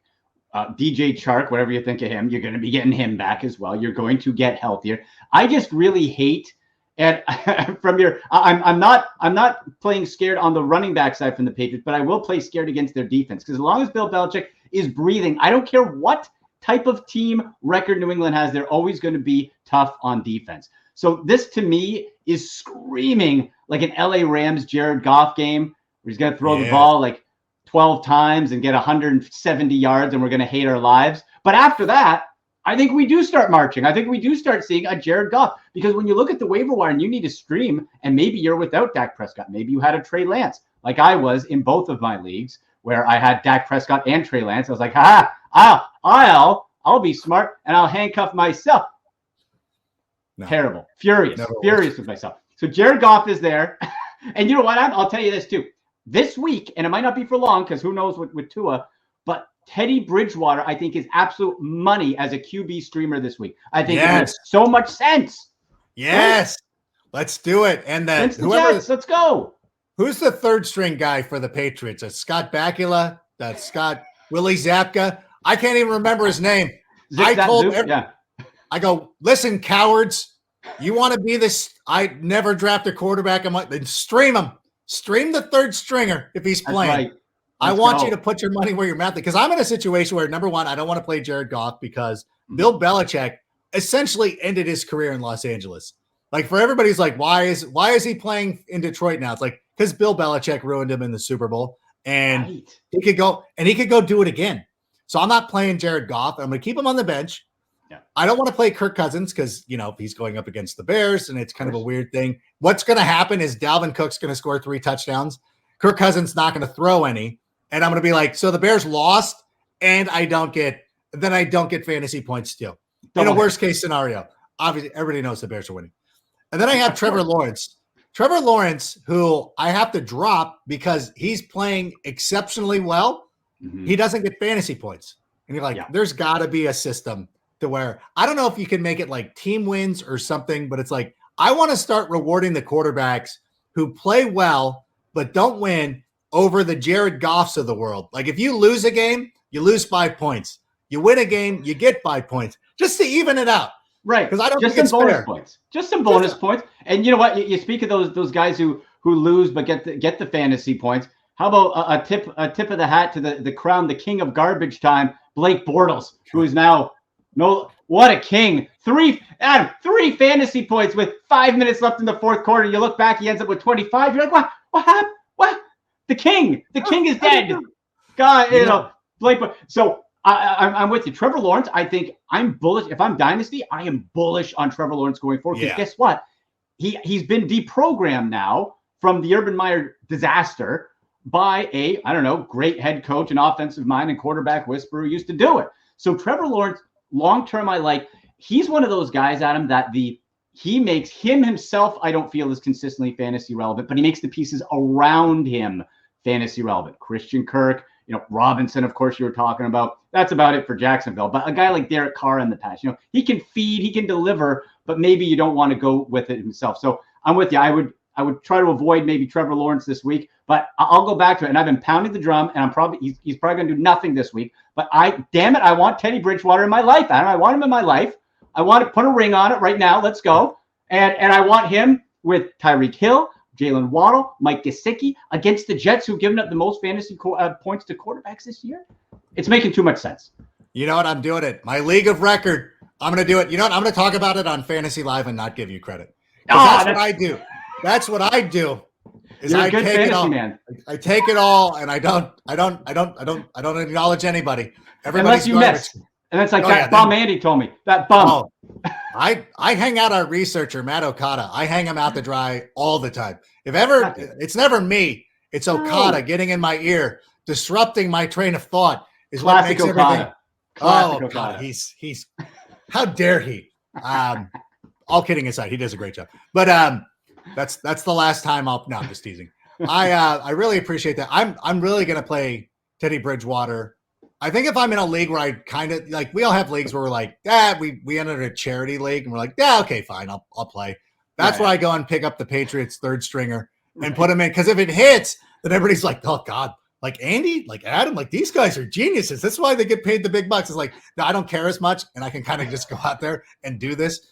DJ Chark, whatever you think of him, you're going to be getting him back as well. You're going to get healthier. I just really hate. And I'm not playing scared on the running back side from the Patriots, but I will play scared against their defense because as long as Bill Belichick is breathing, I don't care what type of team record New England has, they're always going to be tough on defense. So this to me is screaming like an LA Rams Jared Goff game where he's going to throw the ball like 12 times and get 170 yards and we're going to hate our lives. But after that, I think we do start marching. I think we do start seeing a Jared Goff because when you look at the waiver wire and you need to stream and maybe you're without Dak Prescott, maybe you had a Trey Lance like I was in both of my leagues where I had Dak Prescott and Trey Lance. I was like, I'll be smart and I'll handcuff myself. No. Terrible. Furious with myself. So Jared Goff is there. And you know what? I'll tell you this too. This week, and it might not be for long because who knows with Tua, but Teddy Bridgewater, I think, is absolute money as a QB streamer this week. I think it makes so much sense. Yes. Right? Let's do it. And then Jets, let's go. Who's the third string guy for the Patriots? That's Scott Bakula. That's Scott Willie Zapka. I can't even remember his name. I go, listen, cowards, you want to be this? I never draft a quarterback. I'm like, then stream him. Stream the third stringer if he's playing. Right. I want you to put your money where your mouth is because I'm in a situation where, number one, I don't want to play Jared Goff because Bill Belichick essentially ended his career in Los Angeles. Like for everybody's like, why is he playing in Detroit now? It's like because Bill Belichick ruined him in the Super Bowl, and he could go do it again. So I'm not playing Jared Goff. I'm going to keep him on the bench. Yeah. I don't want to play Kirk Cousins because he's going up against the Bears, and it's kind of a weird thing. What's going to happen is Dalvin Cook's going to score 3 touchdowns. Kirk Cousins not going to throw any. And I'm going to be like, so the Bears lost, and I don't get fantasy points still. In a worst case scenario, obviously everybody knows the Bears are winning. And then I have Trevor Lawrence. Trevor Lawrence, who I have to drop because he's playing exceptionally well. Mm-hmm. He doesn't get fantasy points. And you're like, there's got to be a system to where I don't know if you can make it like team wins or something, but it's like I want to start rewarding the quarterbacks who play well but don't win over the Jared Goffs of the world. Like if you lose a game, you lose 5 points. You win a game, you get 5 points, just to even it out. Right. Because I don't just think some it's bonus fair. Points. Just some bonus points. And you know what? You speak of those guys who lose but get the fantasy points. How about a tip of the hat to the crown, the king of garbage time, Blake Bortles, who is now what a king. 3 fantasy points with 5 minutes left in the fourth quarter. You look back, he ends up with 25. You're like, what happened? What? The king is dead. God, Blake. So I'm with you. Trevor Lawrence, I think I'm bullish. If I'm dynasty, I am bullish on Trevor Lawrence going forward. Because guess what? He's been deprogrammed now from the Urban Meyer disaster by a, great head coach and offensive mind and quarterback whisperer who used to do it. So Trevor Lawrence, long-term, I like. He's one of those guys, Adam, that he makes himself, I don't feel is consistently fantasy relevant, but he makes the pieces around him fantasy relevant. Christian Kirk, Robinson, of course, you were talking about. That's about it for Jacksonville. But a guy like Derek Carr in the past, he can feed, he can deliver, but maybe you don't want to go with it himself. So I'm with you. I would try to avoid maybe Trevor Lawrence this week, but I'll go back to it. And I've been pounding the drum, and he's probably going to do nothing this week. But damn it, I want Teddy Bridgewater in my life, Adam. I want him in my life. I want to put a ring on it right now. Let's go. And I want him with Tyreek Hill, Jalen Waddle, Mike Gesicki against the Jets, who've given up the most fantasy points to quarterbacks this year. It's making too much sense. You know what? I'm doing it. My league of record. I'm going to do it. You know what? I'm going to talk about it on Fantasy Live and not give you credit. That's what I do. That's what I do. You're a good fantasy man. I take it all, and I don't acknowledge anybody. Unless you miss. And that's like that bum Andy told me. That bum. Oh, I hang out our researcher, Matt Okada. I hang him out to dry all the time. If ever, it's never me. It's Okada getting in my ear, disrupting my train of thought is Classic what makes Okada. everything. Classic Oh, Okada. God, he's how dare he? All kidding aside, he does a great job. But that's the last time I'm just teasing. I really appreciate that. I'm really gonna play Teddy Bridgewater. I think if I'm in a league where I kind of like, we all have leagues where we're like, we entered a charity league and we're like, okay, fine, I'll play. That's where I go and pick up the Patriots third stringer and put him in. Because if it hits, then everybody's like, oh God, like Andy, like Adam, like these guys are geniuses. That's why they get paid the big bucks. It's like, no, I don't care as much, and I can kind of just go out there and do this.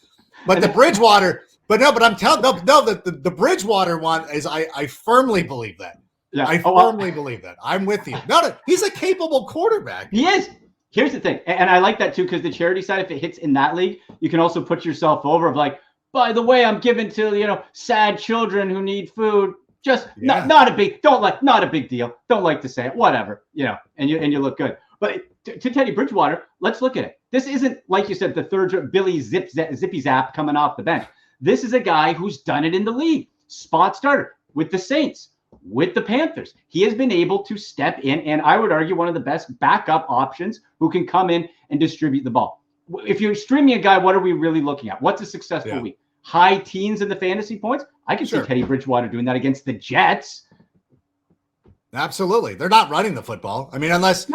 But the Bridgewater, but I'm telling the Bridgewater one is I firmly believe that. Yeah. I firmly believe that. I'm with you. No, he's a capable quarterback. He is. Here's the thing, and I like that too, because the charity side, if it hits in that league, you can also put yourself over of like, by the way, I'm giving to sad children who need food. Just not a big deal. Don't like to say it. Whatever, and you look good. But to Teddy Bridgewater, let's look at it. This isn't, like you said, the third Billy Zippy Zap coming off the bench. This is a guy who's done it in the league. Spot starter with the Saints, with the Panthers. He has been able to step in, and I would argue one of the best backup options who can come in and distribute the ball. If you're streaming a guy, what are we really looking at? What's a successful week? High teens in the fantasy points? I can see Teddy Bridgewater doing that against the Jets. Absolutely. They're not running the football. I mean, unless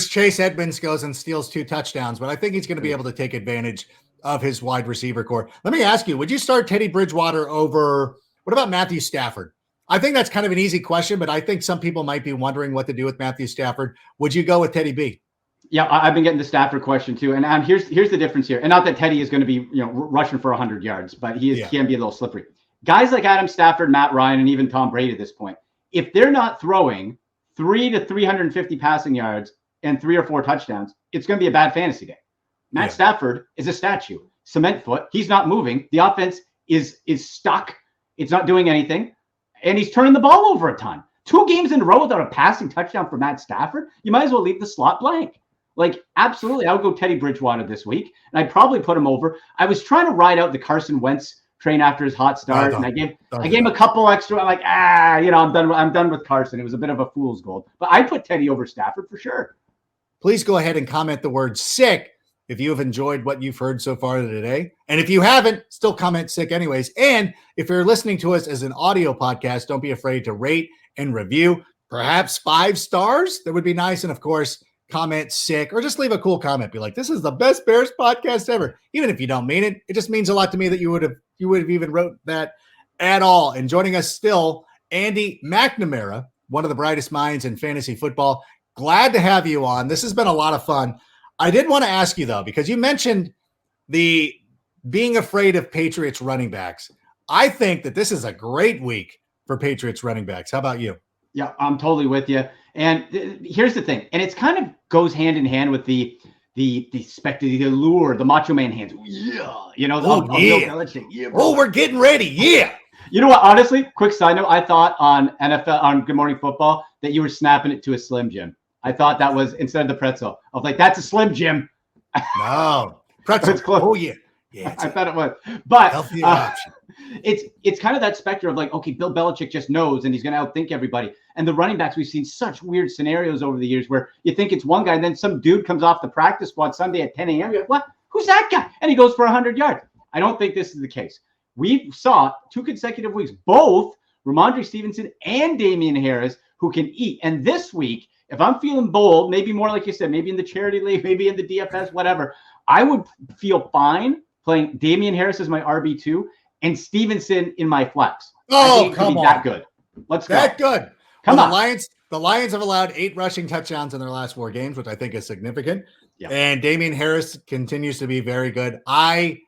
Chase Edmonds goes and steals 2 touchdowns, but I think he's going to be able to take advantage of his wide receiver core. Let me ask you, would you start Teddy Bridgewater over, what about Matthew Stafford? I think that's kind of an easy question, but I think some people might be wondering what to do with Matthew Stafford. Would you go with Teddy B? Yeah, I've been getting the Stafford question too. And here's the difference here. And not that Teddy is going to be, rushing for 100 yards, but he can be a little slippery. Guys like Adam Stafford, Matt Ryan, and even Tom Brady at this point, if they're not throwing 300 to 350 passing yards and 3 or 4 touchdowns, it's going to be a bad fantasy day. Matt Stafford is a statue, cement foot. He's not moving. The offense is stuck. It's not doing anything. And he's turning the ball over a ton. 2 games in a row without a passing touchdown for Matt Stafford. You might as well leave the slot blank. Like, absolutely, I would go Teddy Bridgewater this week, and I'd probably put him over. I was trying to ride out the Carson Wentz train after his hot start, and I gave him a couple extra. I'm like, I'm done with Carson. It was a bit of a fool's gold, but I put Teddy over Stafford for sure. Please go ahead and comment the word sick if you have enjoyed what you've heard so far today. And if you haven't, still comment sick anyways. And if you're listening to us as an audio podcast, don't be afraid to rate and review, perhaps 5 stars. That would be nice. And of course, comment sick, or just leave a cool comment. Be like, this is the best Bears podcast ever. Even if you don't mean it, it just means a lot to me that you would have even wrote that at all. And joining us still, Andy McNamara, one of the brightest minds in fantasy football. Glad to have you on. This has been a lot of fun. I did want to ask you, though, because you mentioned the being afraid of Patriots running backs. I think that this is a great week for Patriots running backs. How about you? Yeah, I'm totally with you. And here's the thing, and it's kind of goes hand in hand with the allure, the Macho Man hands. We're getting ready. Yeah. You know what? Honestly, quick side note, I thought on Good Morning Football that you were snapping it to a Slim Jim. I thought that was instead of the pretzel. I was like, that's a Slim Jim. No, pretzel. Oh yeah. Yeah, I thought it was, but healthier option. It's kind of that specter of like, okay, Bill Belichick just knows and he's going to outthink everybody. And the running backs, we've seen such weird scenarios over the years where you think it's one guy and then some dude comes off the practice squad Sunday at 10 a.m. You're like, what? Who's that guy? And he goes for 100 yards. I don't think this is the case. We saw 2 consecutive weeks, both Ramondre Stevenson and Damian Harris, who can eat. And this week, if I'm feeling bold, maybe more like you said, maybe in the charity league, maybe in the DFS, whatever, I would feel fine playing Damian Harris as my RB2 and Stevenson in my flex. I think it could come be on. that good. Let's go. That good. Come well, on. The Lions have allowed 8 rushing touchdowns in their last 4 games, which I think is significant. Yeah. And Damian Harris continues to be very good. I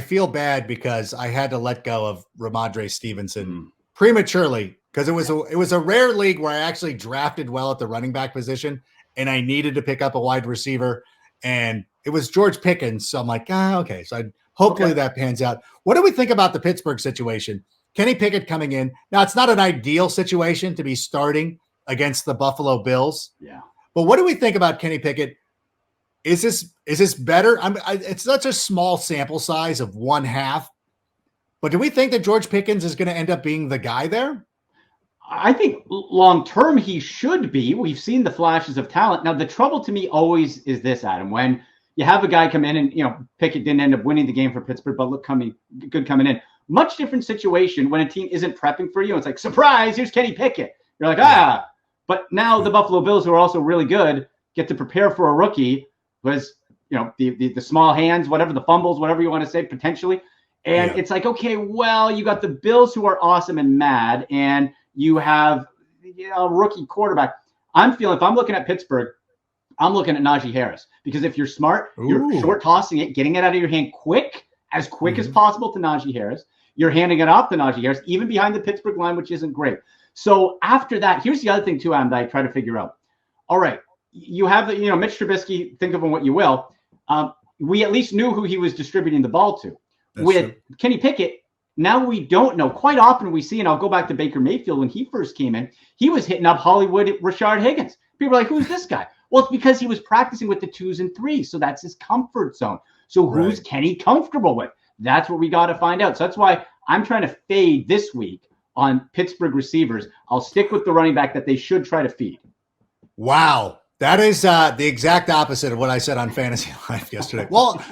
feel bad because I had to let go of Ramondre Stevenson prematurely because it was a rare league where I actually drafted well at the running back position and I needed to pick up a wide receiver, and it was George Pickens. So I'm like, okay. So hopefully that pans out. What do we think about the Pittsburgh situation? Kenny Pickett coming in. Now, it's not an ideal situation to be starting against the Buffalo Bills. Yeah. But what do we think about Kenny Pickett? Is this better? It's such a small sample size of 1/2. But do we think that George Pickens is going to end up being the guy there? I think long term he should be. We've seen the flashes of talent. Now, the trouble to me always is this, Adam, when you have a guy come in and, Pickett didn't end up winning the game for Pittsburgh, but look good coming in. Much different situation when a team isn't prepping for you. It's like, surprise, here's Kenny Pickett. You're like, But now the Buffalo Bills, who are also really good, get to prepare for a rookie who has, the small hands, whatever, the fumbles, whatever you want to say, potentially. And it's like, okay, well, you got the Bills who are awesome and mad, and you have a rookie quarterback. I'm feeling, if I'm looking at Pittsburgh, I'm looking at Najee Harris, because if you're smart, you're short tossing it, getting it out of your hand as quick as possible to Najee Harris. You're handing it off to Najee Harris, even behind the Pittsburgh line, which isn't great. So after that, here's the other thing too, Adam, that I try to figure out. All right, you have Mitch Trubisky, think of him what you will. We at least knew who he was distributing the ball to. That's With true. Kenny Pickett, now we don't know. Quite often we see, and I'll go back to Baker Mayfield when he first came in, he was hitting up Hollywood Rashard Higgins. People are like, who's this guy? Well, it's because he was practicing with the 2s and 3s, so that's his comfort zone. So who's Kenny comfortable with? That's what we got to find out. So that's why I'm trying to fade this week on Pittsburgh receivers. I'll stick with the running back that they should try to feed. Wow. That is the exact opposite of what I said on Fantasy Life yesterday. Well,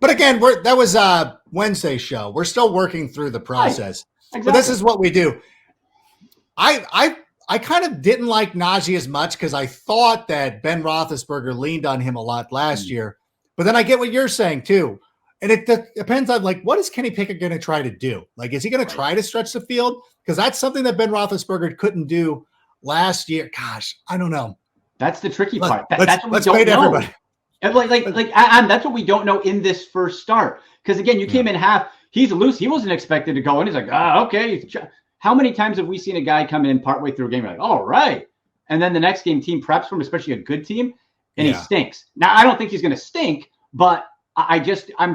but again, that was Wednesday's show. We're still working through the process. Right. Exactly. But this is what we do. I kind of didn't like Najee as much because I thought that Ben Roethlisberger leaned on him a lot last year. But then I get what you're saying too. And it depends on, like, what is Kenny Pickett going to try to do? Like, is he going to try to stretch the field? Because that's something that Ben Roethlisberger couldn't do last year. Gosh, I don't know. That's the tricky part. That's what we don't know. Everybody. That's what we don't know in this first start. Because again, you came in half. He's loose. He wasn't expected to go in. He's like, okay. How many times have we seen a guy come in partway through a game? You're like, all right. And then the next game, team preps for him, especially a good team, and he stinks. Now, I don't think he's going to stink, but I'm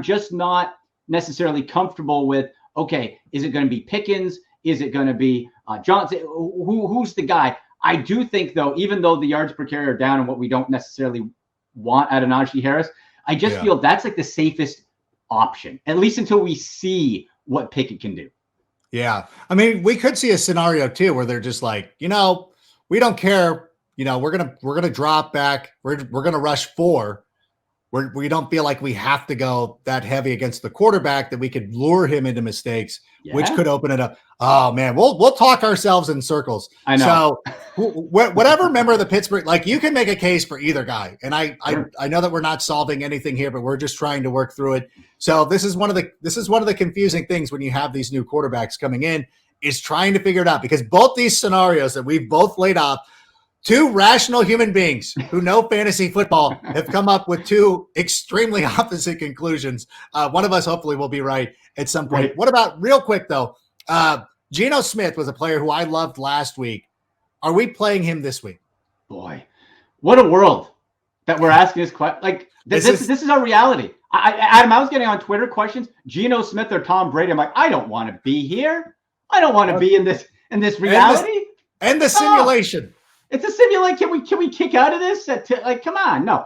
just not necessarily comfortable with, okay, is it going to be Pickens? Is it going to be Johnson? Who's the guy? I do think, though, even though the yards per carry are down and what we don't necessarily want out of Najee Harris, I just feel that's like the safest option, at least until we see what Pickett can do. Yeah. I mean, we could see a scenario too where they're just like, we don't care. We're gonna drop back. We're gonna rush 4. We don't feel like we have to go that heavy against the quarterback, that we could lure him into mistakes, which could open it up. Oh man, we'll talk ourselves in circles. I know. So whatever member of the Pittsburgh, like, you can make a case for either guy. And I know that we're not solving anything here, but we're just trying to work through it. So this is one of the confusing things when you have these new quarterbacks coming in, is trying to figure it out, because both these scenarios that we've both laid out, 2 rational human beings who know fantasy football have come up with 2 extremely opposite conclusions. One of us hopefully will be right at some point. Right. What about, real quick though, Geno Smith was a player who I loved last week. Are we playing him this week? Boy, what a world that we're asking this question. Like, this is our reality. Adam, I was getting on Twitter questions, Geno Smith or Tom Brady. I'm like, I don't want to be here. I don't want to be in this reality. And the simulation. It's a simulation. Can we kick out of this? Come on, no.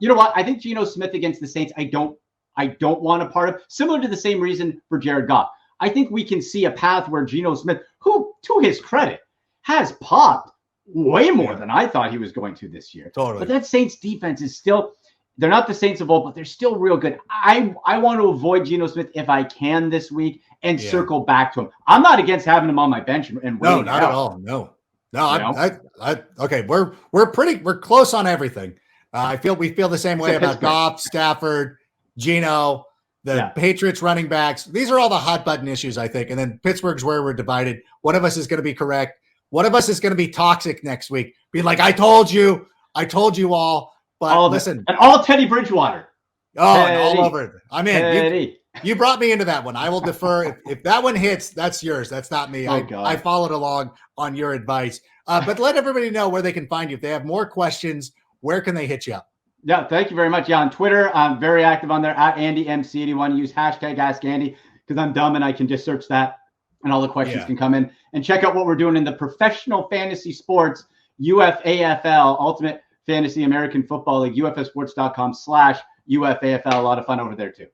You know what? I think Geno Smith against the Saints, I don't want a part of. Similar to the same reason for Jared Goff. I think we can see a path where Geno Smith, who, to his credit, has popped way more than I thought he was going to this year. Totally. But that Saints defense is still, they're not the Saints of old, but they're still real good. I want to avoid Geno Smith if I can this week and circle back to him. I'm not against having him on my bench and no, not at all. No, okay. We're close on everything. We feel the same way about Goff, Stafford, Geno. the Patriots running backs. These are all the hot button issues, I think. And then Pittsburgh's where we're divided. One of us is going to be correct. One of us is going to be toxic next week. Be like, I told you all. But all listen. And all Teddy Bridgewater. Oh, and all over it. I'm in. Teddy. You brought me into that one. I will defer. If that one hits, that's yours. That's not me. I followed along on your advice. But let everybody know where they can find you. If they have more questions, where can they hit you up? Yeah, thank you very much. Yeah, on Twitter, I'm very active on there, at AndyMC81. Use hashtag AskAndy because I'm dumb and I can just search that and all the questions can come in. And check out what we're doing in the professional fantasy sports, UFAFL, Ultimate Fantasy American Football League, UFAsports.com/UFAFL. A lot of fun over there too.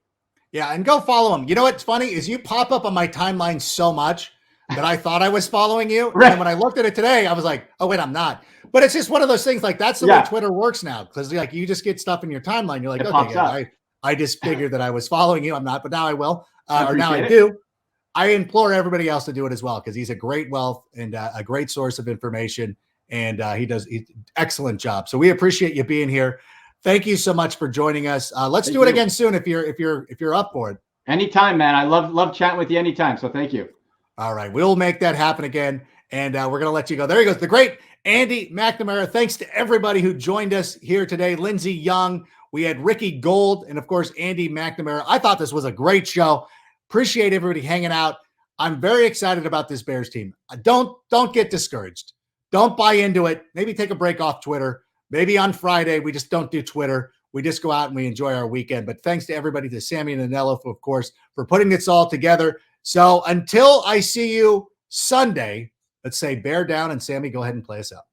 Yeah, and go follow him. You know what's funny is you pop up on my timeline so much that I thought I was following you. Right. And when I looked at it today, I was like, oh, wait, I'm not. But it's just one of those things. Like, that's the way Twitter works now. Because like you just get stuff in your timeline. You're like, okay, yeah, I just figured that I was following you. I'm not, but now I will. Or now I do. I implore everybody else to do it as well, because he's a great wealth and a great source of information. And he does an excellent job. So we appreciate you being here. Thank you so much for joining us. Let's do it again soon if you're up for it. Anytime, man. I love chatting with you anytime. So thank you. All right, we'll make that happen again, and we're gonna let you go. There he goes, the great Andy McNamara. Thanks to everybody who joined us here today. Lindsay Young, we had Ricky Gold, and of course Andy McNamara. I thought this was a great show. Appreciate everybody hanging out. I'm very excited about this Bears team. Don't get discouraged. Don't buy into it. Maybe take a break off Twitter. Maybe on Friday, we just don't do Twitter. We just go out and we enjoy our weekend. But thanks to everybody, to Sammy and Anello, of course, for putting this all together. So until I see you Sunday, let's say bear down, and Sammy, go ahead and play us out.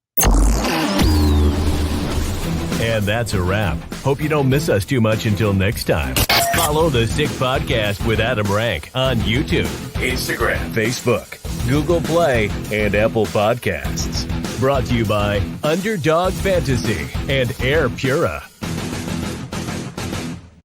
And that's a wrap. Hope you don't miss us too much until next time. Follow the Sick Podcast with Adam Rank on YouTube, Instagram, Facebook, Google Play, and Apple Podcasts. Brought to you by Underdog Fantasy and Air Pura.